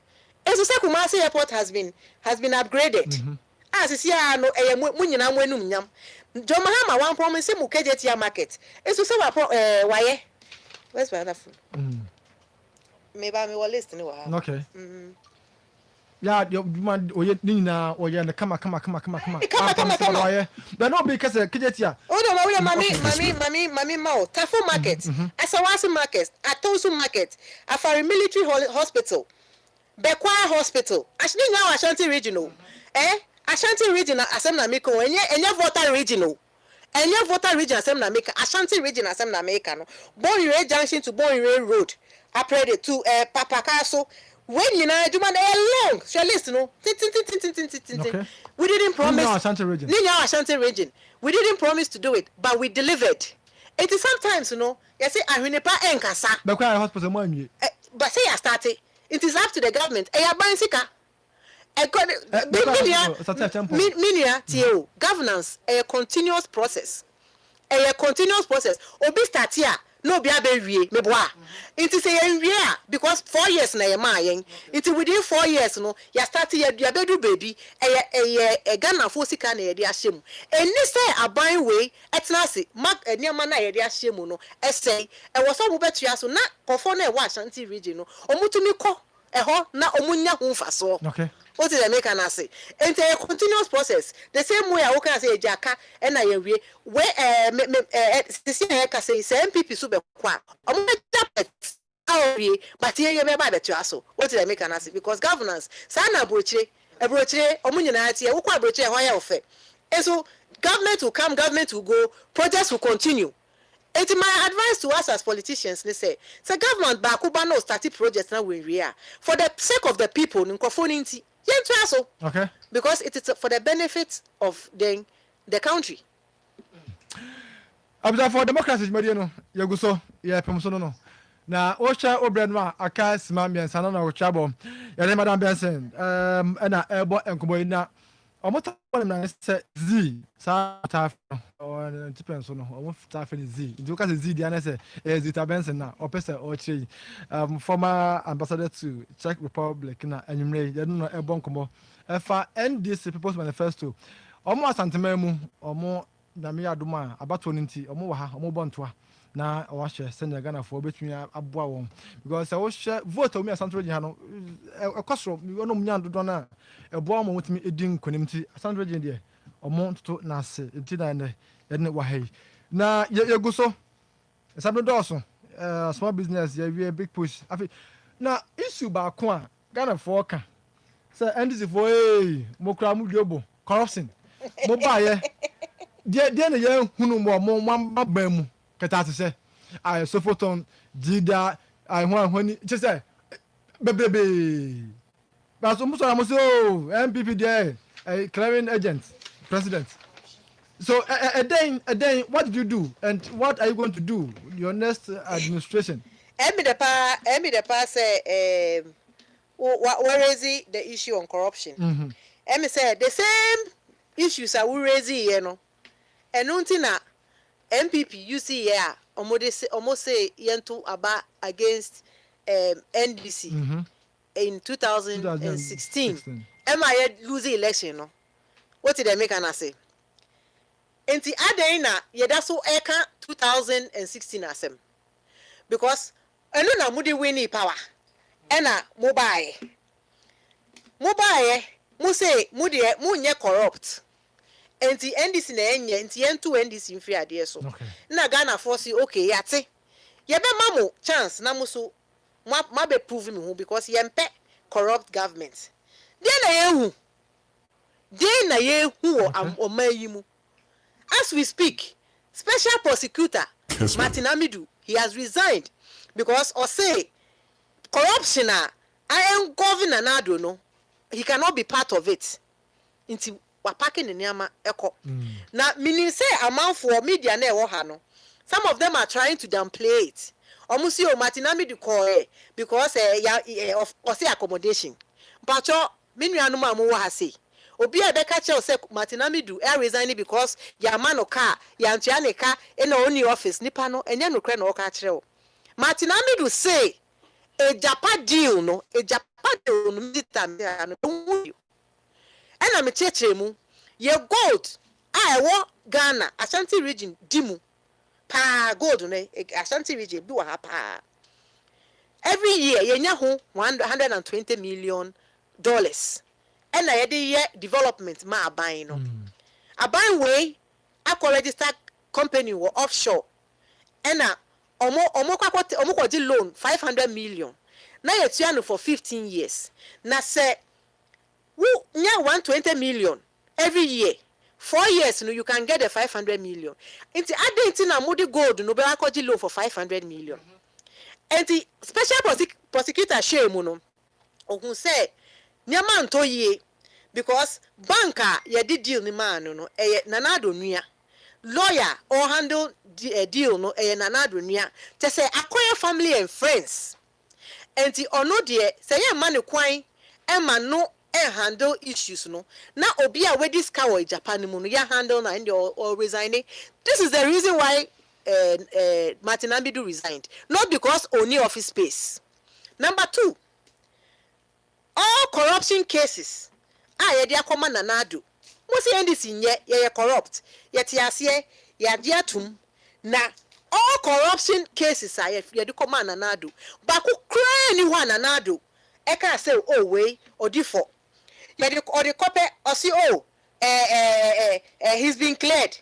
As you say, Kumasi Airport has been upgraded. As you see, no, John Mahama one promise mu KJT market. As you say, why? Where's my other phone? Maybe I will listen. Okay. Yeah, you man, Nina, or yeah, come. But not because KJT. Oh no, mommy, Mao, Tafu Market, Asawasi Market, Atosu Market, Afari Military Hospital, Bekwa Hospital, Ashni now Ashanti Regional, Ashanti Regional Assembly Miko, and your voter regional. And your voter region Assembly Maker, Ashanti region Assembly Maker, Bonire Junction to Bonire Road, upgraded to Papakaso. When you know, do man long, shall listen, no. We didn't promise. Ashanti region. Ashanti region. We didn't promise to do it, but we delivered. It is sometimes, you say, I mean, enkasa. Bekwa hospital money. But say I started. It is up to the government. Governance a continuous process. Obi start here. No be abewie meboa. It is a because 4 years na yema it within 4 years no ya start ya bedu baby a Ghana fo sika na ye de ahyem. Eni say aban we etna se mark eniama na ye de ahyem no esey e wo so betua so na kofo na e wa Ashanti region no omutumi ko eho na omunya ho mfaso. Okay. What is the make an say? It's a continuous process. The same way I can say Jaka and I we where MPP super qua. But here you may buy the trasso. What did I make an say? Because governance, Sana Broche, Omunity, Ukwa Broche, why offer. And so government will come, government will go, projects will continue. It's my advice to us as politicians. They say, so government Bakuba no started projects now we are for the sake of the people in Kofoninti. Okay. Because it is for the benefit of the country. Abda for democracy mediano yaguso ya pemso no. Na osha obrenwa aka simambian sana na ochabo. Ya le madam Benson na ebo enkobo ina omoto na se z sa ta o depends no o ta fe z. Ndu ka se z dia na se Zita Benson na opese o chiri former ambassador to Czech Republic na enyumre ya no ebo nkobo efa NDC People's Manifesto. Omo asantema mu omo na me adoma abato nti omo wa ha omo bontoa na ɔwahyɛ sɛnea ghanafoɔ bɛtumi aboa wɔn because sɛ wohyɛ vote a wɔmi asantoro gyina no ɛkɔ soro ɔno mu nya dodoɔ no a ɛboa wɔn wɔtumi edi nkonim ti asantoro gyina deɛ ɔmo ntoto n'ase nti na yɛne wɔ ha yi na yɛgu so ɛsɛm dɔɔso small business yɛwie big push afei na issue baako a ghanafoɔ ka sɛ ndc foɔ mo kura mo diobo corruption mo baayɛ deɛ na yɛhunu mo maba mu kɛta te sɛ sofoton jida ahoahoni kyɛ sɛ bebrebe baso mo sɔrɔ mo sɛ npp deɛ clearing agent president so then what did you do and what are you going to do your next administration? Emi the pa say what raise the issue on corruption. Emi say the same issues are we raise here no. Enunti na MPP you see here almost say yentu aba against NDC in 2016. Ema ye lose election no. What did they make an say? Enti aden na yeda so eka 2016 asem because eno na mudi win power ena mobile mu say mudi mu nye corrupt enti NDC na enye enti entu NDC mfiri ade so na Ghana force okay yate ye be mamu chance na muso ma be prove me who because ye mpe corrupt government dey na ye hu o mayimu. As we speak, special prosecutor Martin Amidu, he has resigned because or say corruption I am governor Nado no, he cannot be part of it. Into wapake ne nyama eko. Na meaning say amount for media na ewo ha no. Some of them are trying to downplay it. Omusi o Martin Amidu call because of say accommodation. But minu anu ma mo ha say obi a beka che say Martin Amidu resigning because ya man no car ya ntua ne car in only office nipa no enya no kre na o ka kire o. Martin Amidu say a Japan deal no milita me anu ena me cheche mu ye gold a ewo Ghana Ashanti region dimu pa gold no Ashanti region bi wa ha pa every year ye nya ho $120 million ena ye de ye development ma aban no aban we akọ register company wo offshore ena omo kwakwoti loan 500 million na ye tua no for 15 years na say wu nya 120 million every year 4 years no you can get the 500 million inti adenti na mudi gold no be akọji loan for 500 million enti special prosecutor shame no ohun say nyama nto yie because banker ye di deal ni man no nanado nua lawyer or handle deal no nanado nua te say acquire family and friends enti ono de say ye man kwan e ma no handle issues no na obi a we discover in Japan mu no ya handle na and or resigning. This is the reason why Martin Amidu resigned, not because only office space. Number 2, all corruption cases ye dia koma nanado mo se NDC nye ye corrupt ye ti ase ye dia tum na all corruption cases ye de koma nanado ba ku kra ni ho nanado e ka say oh we odifo ye de kope o si he's been cleared.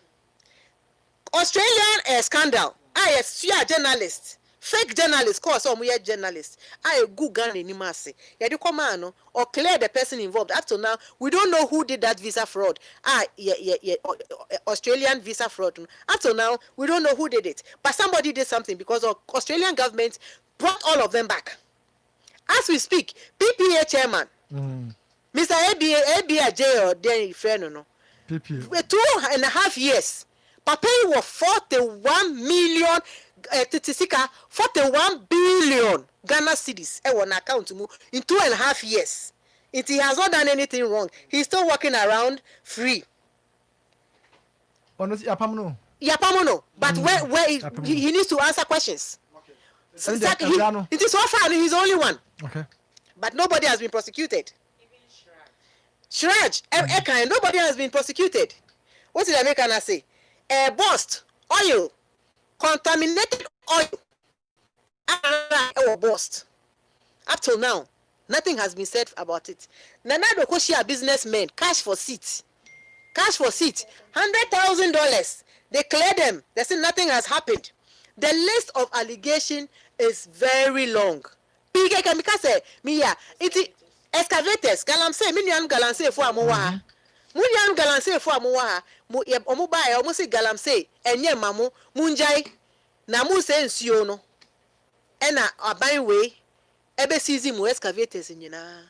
Australian scandal yes you are journalist fake journalist cause some we journalist good Ghana ni mase ye de come no or clear the person involved. Up to now we don't know who did that visa fraud Australian visa fraud. Up to now we don't know who did it, but somebody did something because the Australian government brought all of them back. As we speak, PPA chairman Mr. ABJ or then friend no PPA 2.5 years papa was 41 million 41 billion Ghana cedis on account in 2.5 years. He has not done anything wrong. He's still walking around free. Yapamono. But where he needs to answer questions. Okay. It is so far he's the only one. Okay. But nobody has been prosecuted. Shraj, nobody has been prosecuted. What did American say? Bust, oil, contaminated oil bust. Up till now, nothing has been said about it. Nana Dokoshia businessmen, cash for seats. Cash for seats. $100,000. They clear them. They say nothing has happened. The list of allegation is very long. PK Kamika say, Mia, it excavators, Galamse, Minian Galamse for Amoa. Munian Galamse for Amoa, Omubai, almost Galamse, and Ye Mamu, Munjai, Namu says Siono. Ena Abainway, ebe season mu excavators nyina.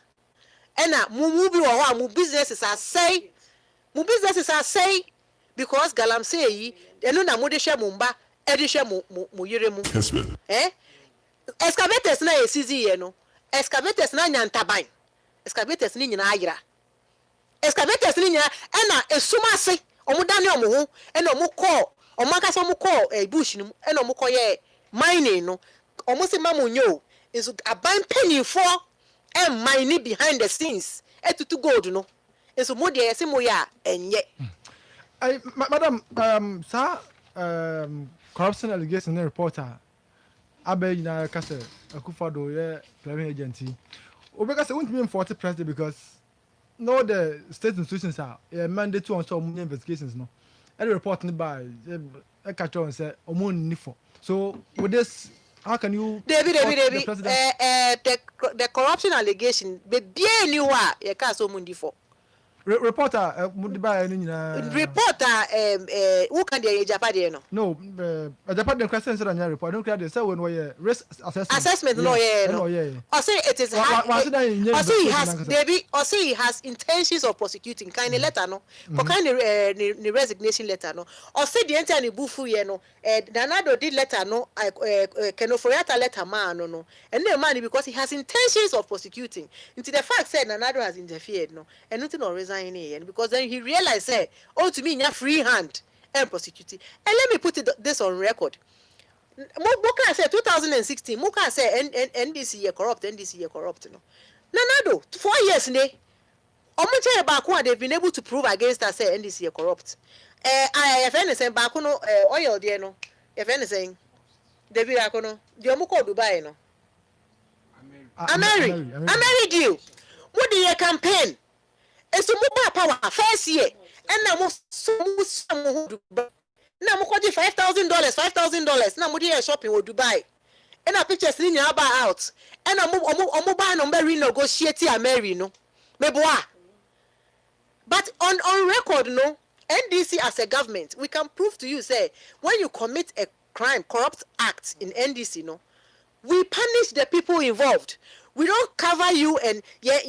Ena mu bi wo ho mu businesses are say, because Galamse yi, eno na mu de hwe mu mba, e de hwe mu yire mu. Excavators na e season ye no. Excavators na nyantaban. Excavators ni nyina ayira. Excavators ni nyina ena esuma ase, omu dane omu ho, ena omu call, omu aka so omu call bush ni mu, ena omu koye mining no. Almost a mamunyo is a buying penny for and mining behind the scenes. To gold, no. And so more dear, Simoya, and yet. Madam, sir, corruption allegation reporter, Abe Yina Kase, Akufado, Clearing Agency. Because I won't be 40 president because no, the state institutions are mandated to answer investigations, no. And reporting by a catcher and say, Omun Nifo. So, with this, how can you David the corruption allegation be bien you are ye ka so mundi for reporter reporter who can the Japan there no Japan the question said on your report don't clear say when we risk assessment no or say it is or say he has David or say he has intentions of prosecuting kind of letter no for kind of resignation letter no or say the entire bufu ye no Danado did letter no Kenoforiata letter man no and the man because he has intentions of prosecuting into the fact said Nanado has interfered no and nothing or resigning because then he realized say to me in free hand and prosecuting and let me put this on record. Muka said 2016 Muka said NDC ye corrupt no Nanado 4 years ne omuche baako they've been able to prove against us say NDC ye corrupt if anything baako no oil there no if anything David Akono the omuko Dubai no Ameri deal mu the campaign eso mu ba power first year and na mu na mo kwaji $5,000 na mo dey shopping in Dubai and na pictures ni nya ba out and na mo ba no be renegotiate Ameri no meboa but on record no NDC as a government we can prove to you say when you commit a crime corrupt act in NDC no we punish the people involved. We don't cover you and clear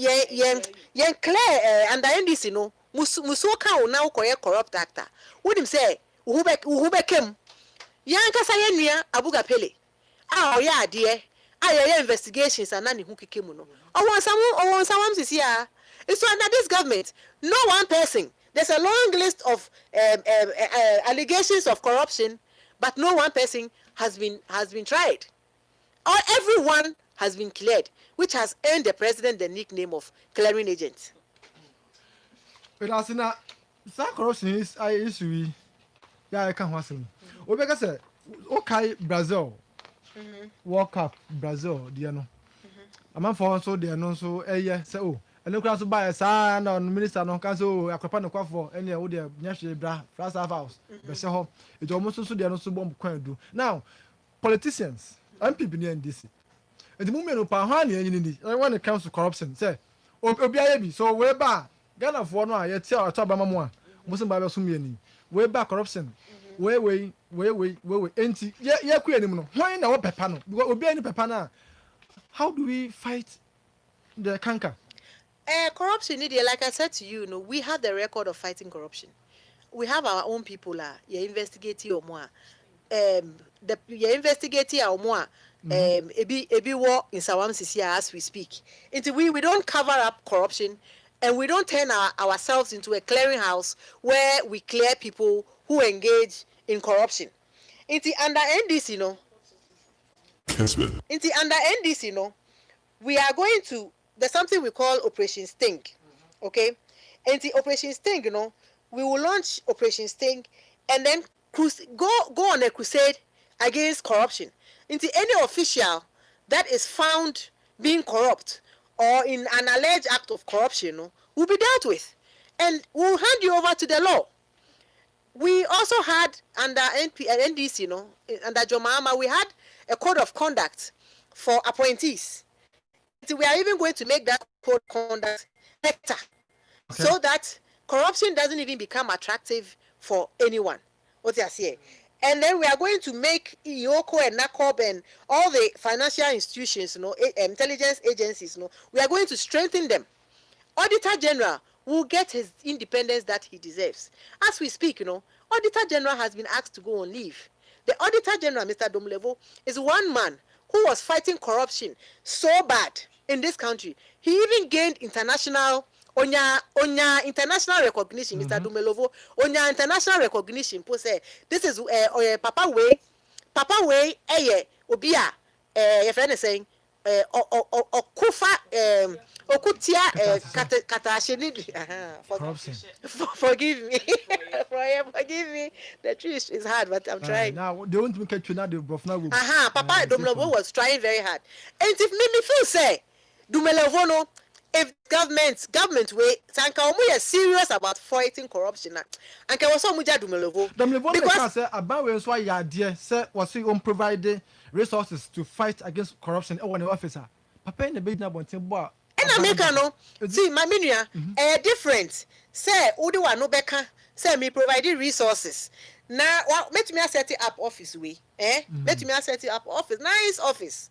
under NDC no musoka now koye corrupt actor. What him say who became yankasa yenua abuga pele oya ade aye investigations and nani hu kekemu no owon someone sisi ya it's under this government no one person there's a long list of allegations of corruption but no one person has been tried or everyone has been cleared, which has earned the president the nickname of clearing agent. But as in that corruption is issue, yeah, I can't answer. Obeka say, okay, Brazil, World Cup, Brazil, do you know? A man for so they know so, yeah, say, oh, and look to buy a sign on minister, no cancel, a crapano for any of the national bra, first half house, but so it almost so they are not so bomb can do. Now, politicians, and people in DC. At the moment of Pahani, when it comes to corruption, say, Obiabi, so we're back. Ghana for no, yet tell Tabama, Muslim Bible Sumiani, we're back corruption. Where, anti, yeah, queer, why now, Pepano? Because Obiani Pepana. How do we fight the canker? Corruption, like I said to you, we have the record of fighting corruption. We have our own people, investigating or more. Investigating or more. Ebi war in Sawam Sisia as we speak. We don't cover up corruption and we don't turn ourselves into a clearinghouse where we clear people who engage in corruption. Under NDC, under NDC, we are going to, there's something we call Operation Sting. Okay? And the Operation Sting, we will launch Operation Sting and then go on a crusade against corruption. Into any official that is found being corrupt or in an alleged act of corruption, will be dealt with, and we'll hand you over to the law. We also had under NDC, under John Mahama, we had a code of conduct for appointees. So we are even going to make that code of conduct better, so that corruption doesn't even become attractive for anyone. What you are saying? And then we are going to make IOCO and NACOB and all the financial institutions, intelligence agencies, we are going to strengthen them. Auditor General will get his independence that he deserves. As we speak, Auditor General has been asked to go on leave. The Auditor General, Mr. Domlevo, is one man who was fighting corruption so bad in this country. He even gained international international recognition, Mr. Dumelovo. Onya international recognition. This is Papa Way, Obia, your friend is saying, Okufa, Okutia, forgive me. Forgive me. The truth is hard, but I'm trying. Now, they won't make you now, the Bofna. Papa Dumelovo was trying very hard. And if me feel say, Dumelovo, if government way, Sanka Omu is serious about fighting corruption, and can also Muja Dumelovo. Because about when so ya dear, sir, was he on providing resources to fight against corruption or one officer. Papa in the big number boy. And America see my minia different. Say Udiwa no beka, say me providing resources. Now what let me set it up office way. Let me set it up office. Nice office.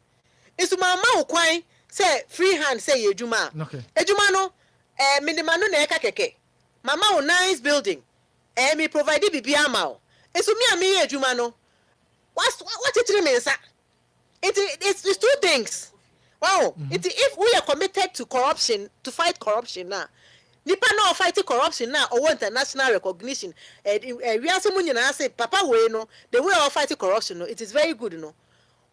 It's my mouth kwine. Say free hand say ejuma. Okay. Ejuma no minimum no na eka keke. Mama o nice building. Me provide bibi ama o. Eso me ami ejuma no. What it means? It's two things. Wow. If we are committed to corruption, to fight corruption now. Nipa no fighting corruption now or international recognition. We are someone you say Papa way no, the way of fighting corruption no, it is very good no.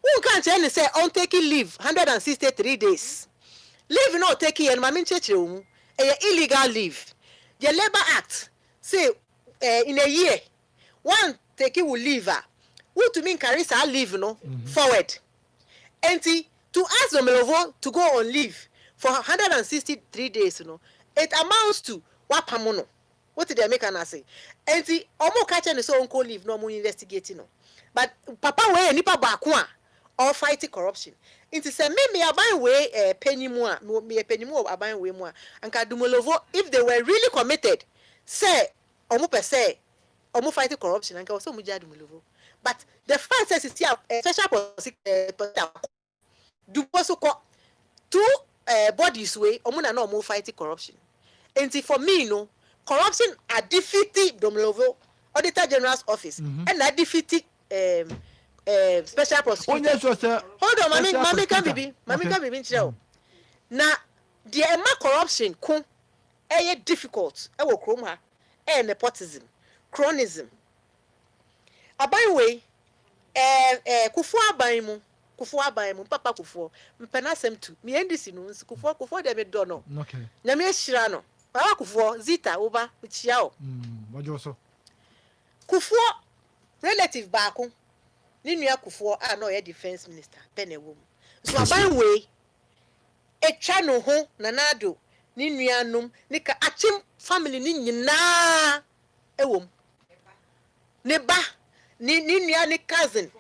Who can't tell say on taking leave 163 days. Leave no taking and mamin church room illegal leave. The Labor Act say in a year one taking will leave who to mean carry our leave forward. And to ask Domelovo to go on leave for 163 days it amounts to what pamono. What did they make an say? And omo catch and so on leave no more investigating but Papa way nipa bakwa or fighting corruption. It is a me aban way penny more, me a penny more aban way more. And Kadumolovo, if they were really committed, say, omu per se, omu fighting corruption, and also Mujadumulovo. But the fight says it's here, special do also call two bodies way, omuna no more fighting corruption. And for me, corruption are defeated Domlovo, Auditor General's office, and I defeated special prosecutor. Hold on, mommy can be now the corruption difficult. Nepotism, chronism. Abai way, kufu abaimu, papa kufu. Mpenasem tu. Mi endisi no kufu de me dono. Okay. Nyame shirano. Papa kufu zita uba michiao. Wajoso. Kufu relative baako. Ninu Akufo no ye defense minister penewom so aban we etwa no ho nanado ninu anum nika achim family ni nyina ewom ne ba ni nua ni cousin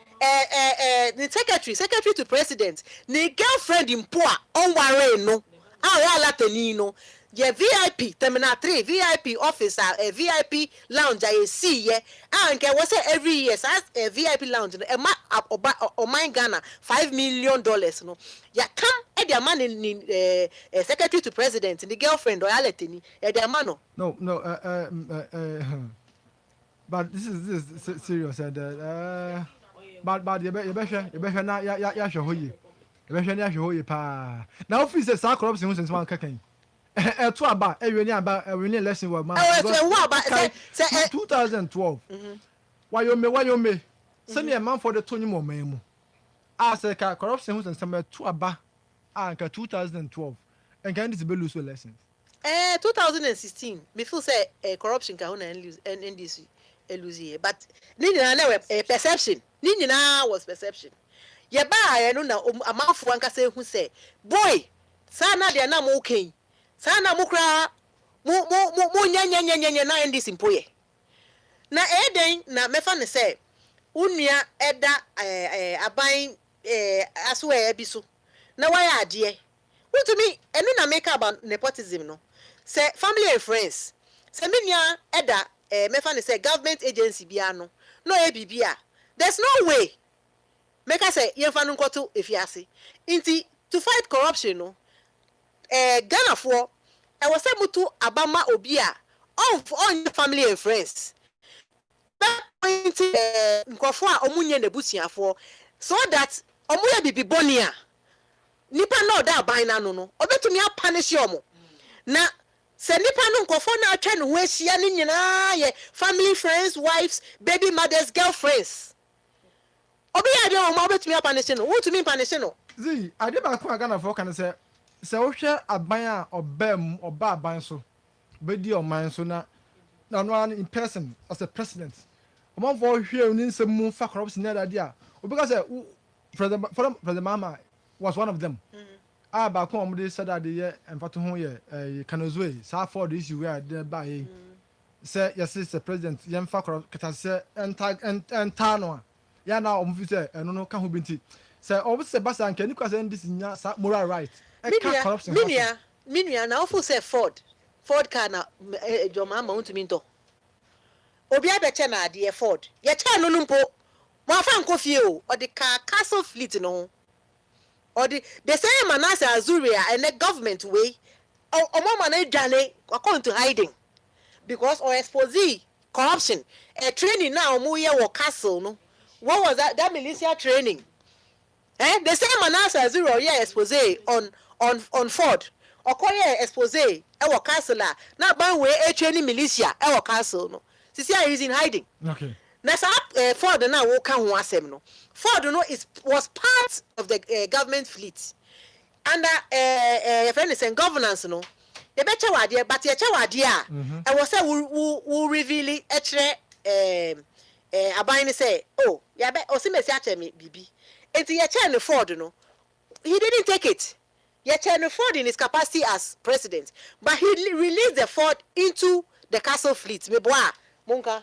the secretary to president ni girlfriend impo a onware no a ya latani no ye VIP terminal 3 VIP officer VIP lounge I see ye and get was every year as a VIP lounge o my Ghana $5 million no ya come e dia man in secretary to president the girlfriend or aletini e dia man no but this is serious and but you better na ya hwe hoye you better na hwe hoye pa now office say corruption since one kakan to aba ewini aba ewini lesson wa ma 2012 wayome send a man for the Tony mo man mu as a corruption who some to aba anka 2012 and can this be lose lessons 2016 me feel say corruption ka ho na NDC lose here, but ni nyina na perception, ni nyina was perception. Ye ba ye no na amanfo anka say hu say boy sa na de na mo kan sa na mo kra mo nya na NDC mpoye na eden na mefa ne say unua eda aban aso e bi so na why ade to me enu na make about nepotism no say family and friends say me nua eda mefa ne say government agency bia no e bibia there's no way make us say yemfa no nkoto efiase inti to fight corruption no Ghana for I was able to abama obia of on family and friends that point nkofo a omunye na busuafo so that omuye bibi bonia nipa no da ban na no obetumi apanish omo na se nipa no nkofo na atwa ne ho ahia ne nyina ye family friends wives baby mothers girlfriends obi ya dey omo obetumi apanish no wotumi panish no zi ade ba ko Ghana for kan se wo hwe aban a obam oba aban so bedi oman so na no in person as a president oman for hwe ni nsem mu fa corruption na dade a obi ka say president mama was one of them. Ba ko am dey said that ye emfato ho ye kanozwe sa for this you were there by say yes the president ye mfa corruption say enta no ya na om fi say eno no ka ho binti say obi say basa anka ni kwa say this nya moral right minia na ofu say Ford car na joma ma untumi nto obi abeche na ade Ford ye cha no mpo mo afa nko fie o odi ka castle fleet no or the same Manase Azuria and the government way omo man edwane according to hiding because or expose corruption training now omo ye wo castle no what was that militia training the same Manase Azuria ye expose on Ford okoye expose e wo castle na ban we training militia e wo castle no sisi are using hiding okay na sa Ford na wo ka ho asem no Ford no was part of the government fleet under your friend is in governance no they better wade but ye che wade a e was say we reveal it aban say oh ya be osimesi ache me bibi enti ye che ne Ford no he didn't take it ye che ne Ford in his capacity as president but he released the Ford into the castle fleet me boa monka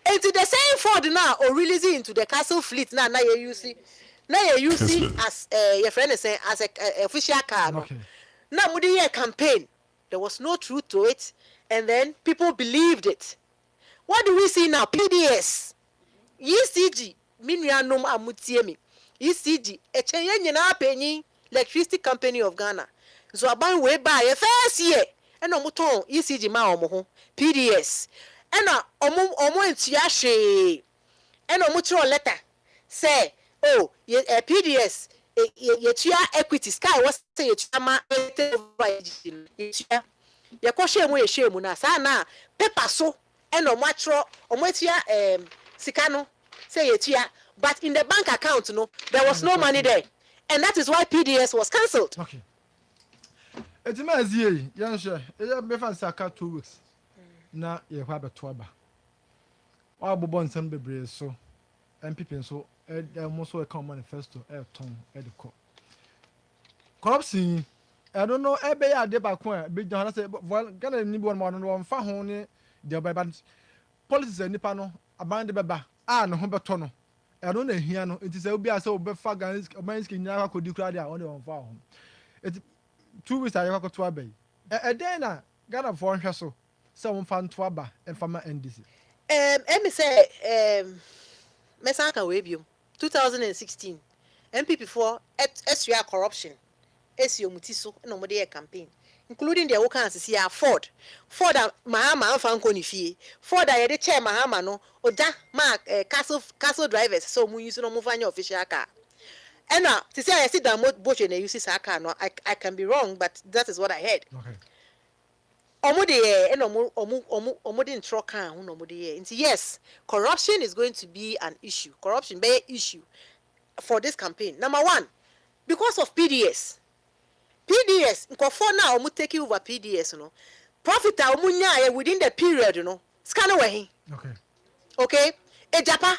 and to the same Ford now or releasing into the castle fleet now you see as your friend is saying as a official car no? Okay. Now with the campaign there was no truth to it and then people believed it. What do we see now? PDS ECG minuanom amutie me ECG echenye nyina penyi electricity company of Ghana so aban we buy first year and omuton ECG ma omo ho PDS ena omo entua hwe ena omo tro letter say oh PDS yetua equity sky was say yetua ma yetua ye ko hwe mu na sa na paper so ena omo atro omo etua sika no say yetua but in the bank account no there was no money there and that is why PDS was cancelled. Okay etimazie yanshe be fan saka 2 weeks na ye hwa beto aba wa bobo nsam bebre so MPP so mo so e come manifesto ton ediko corruption I don't know ebe ya de ba ko be jan say Ghana ni bi won mo no mfa ho ne de ba policies nipa no aban de beba no ho beto no I don't know hia no it is obi ase obe fa Ghana obanski nya akodi kura de a won de won fa ho it 2 weeks ayo ko to abai den na Ghana for hwe so so won fa nto aba en fa ma NDC me say mesaka we biom 2016 MPP for SUA corruption SUA mutiso na mo de campaign including the workers see Ford Mahama fa nko ni fie Ford ye de chair Mahama no oda mark castle drivers so mu use no mu fanya official car and to say I see that both na use car no I can be wrong but that is what I heard. Okay. Omo de and omo de ntro kan ho no mo de yes corruption is going to be an issue corruption be issue for this campaign. Number 1 because of PDS PDS nkofo na omu take over PDS no profit a omu nya within the period no scan we hin okay ejapa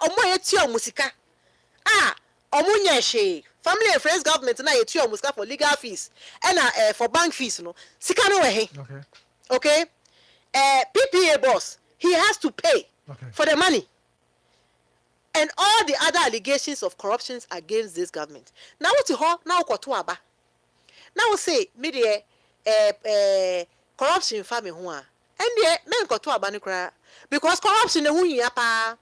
omu yeti omu sika omu nya hwe family and friends government na yeti omu sika for legal fees and for bank fees no sika no we hin okay PPA boss he has to pay for the money and all the other allegations of corruptions against this government. Now what you ho now koto aba. Now say me de corruption family ho a. And de men koto aba ni kra because corruption e hu hia pa.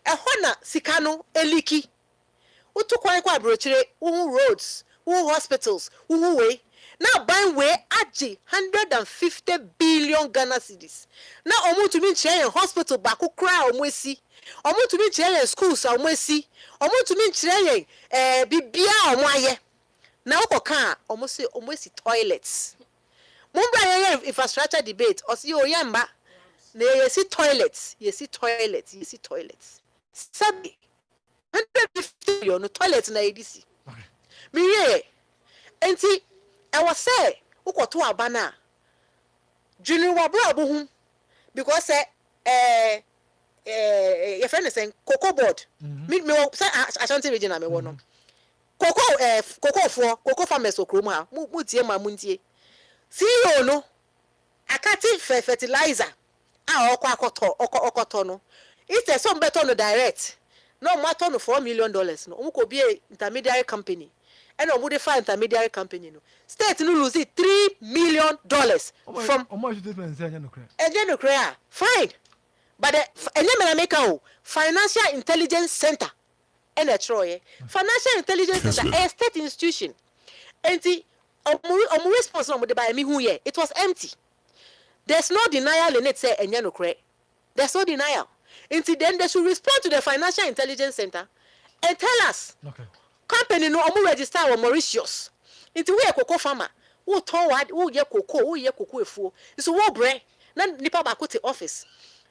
E ho na sika no eliki. Utu kwan kwa brochire hu roads, hu hospitals, hu way. Now buying way aji 150 billion Ghana cedis. Now omu to me chair hospital baku kra omu esi. Omu to me chair schools omu esi. Omu to me chair bibia omu aye. Now okoka omu esi toilets. Mumba ye infrastructure debate osi o yamba na yesi toilets, yesi toilets. Sabi 150 billion toilets na edisi. Miye enti I was say, who got to Abana? Junior Wabrabuhum, because your friend is saying Cocoa board. Me say Ashanti region. I mean, Cocoa farmers or Kruma, Mutie Mamuntie. See, you know, a catty fertilizer. Okotono. It's a some better on the direct. No matter no $4 million. No, could be an intermediary company. And on would find intermediary company no state no lose $3 million from fine but the America Financial Intelligence Center and a Troy Financial Intelligence Center a state institution and the responsible by me who it was empty. There's no denial in it say and there's no denial until then they should respond to the Financial Intelligence Center and tell us company no omo register or Mauritius. Into we cocoa farmer. Who ton wad who ye cocoa efuo. So wo bre na nipa ba ko te office.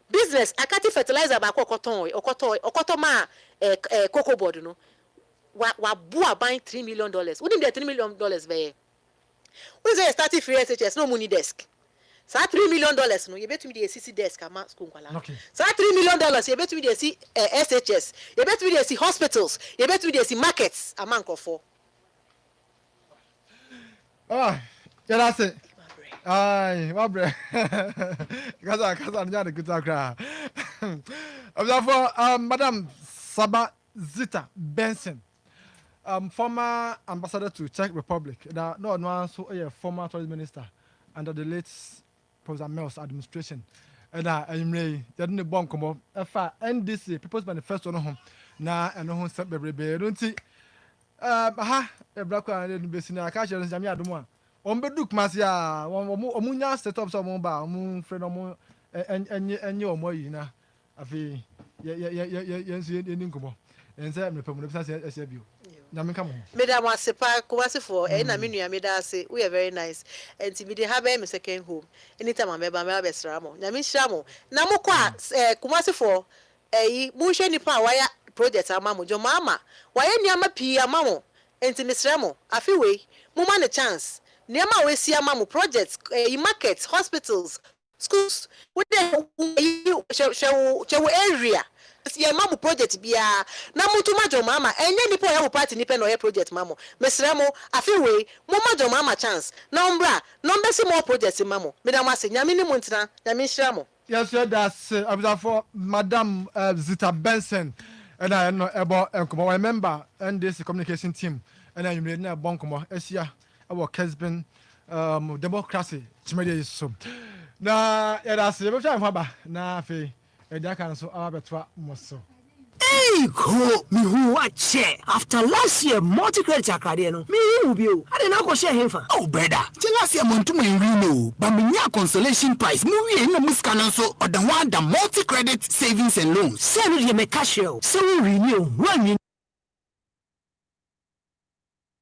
Business akati fertilizer ba ko okoton ma cocoa board no. Wa bua buying $3 million. Wouldn't be $3 million be. When say starting free SHS no money desk. So $3 million no you bet me the CC desk ama school kwala. So $3 million you bet me the SHS, you bet me the hospitals, you bet me the markets a man for. Ah, yeah, that's it. Aye, my bre. Kaza nyade kutakra. Therefore, Madam Saba Zita Benson, former ambassador to Czech Republic. No, so a former tourism minister under the late Professor Mills administration. And I'm ready. They didn't bomb come up. NDC People's Manifesto no home. Na and no home set the rebel. Don't see. A black one in the basin. I catch you in Jamia Duma. Ombeduk Masia. Omunya set up some mobile. Moon friend or more. And your more, you know. I feel. Yes, you didn't come up. And say, I'm the permanent as you. Madam Wasepa Kuwasifo, na minu meda say we are very nice. And we have a second home. Anytime I'm best ramo. Nyamishramo. Na mo kwa Kuwasifo mushe nipa waya project amamo jo mama. Waya niama pi amamo. Enti misramo. Afiwe mo man a chance. Niama we si amamo projects markets, hospitals, schools. With the area. Ye mamu project bia na mutu majo mama enye nipo ya party nipe no ye project mamo mesremo afiwe mo majo mama chance na umbra number si more projects mamo me da mase nyame ni muntina nyame hyiamo. Yes, that's for Madam Zita Benson and I know about a member and this communication team and I made na bonkomo esia about Kesben democracy chimede so na that's the time haba na fe Hey, go me who watch after last year multi-credit academy no me who be o I didn't go share him for oh brother last year montu me no but me nya consolation prize me we na muska no so or the one the multi-credit savings and loans say no dey make cash so we renew when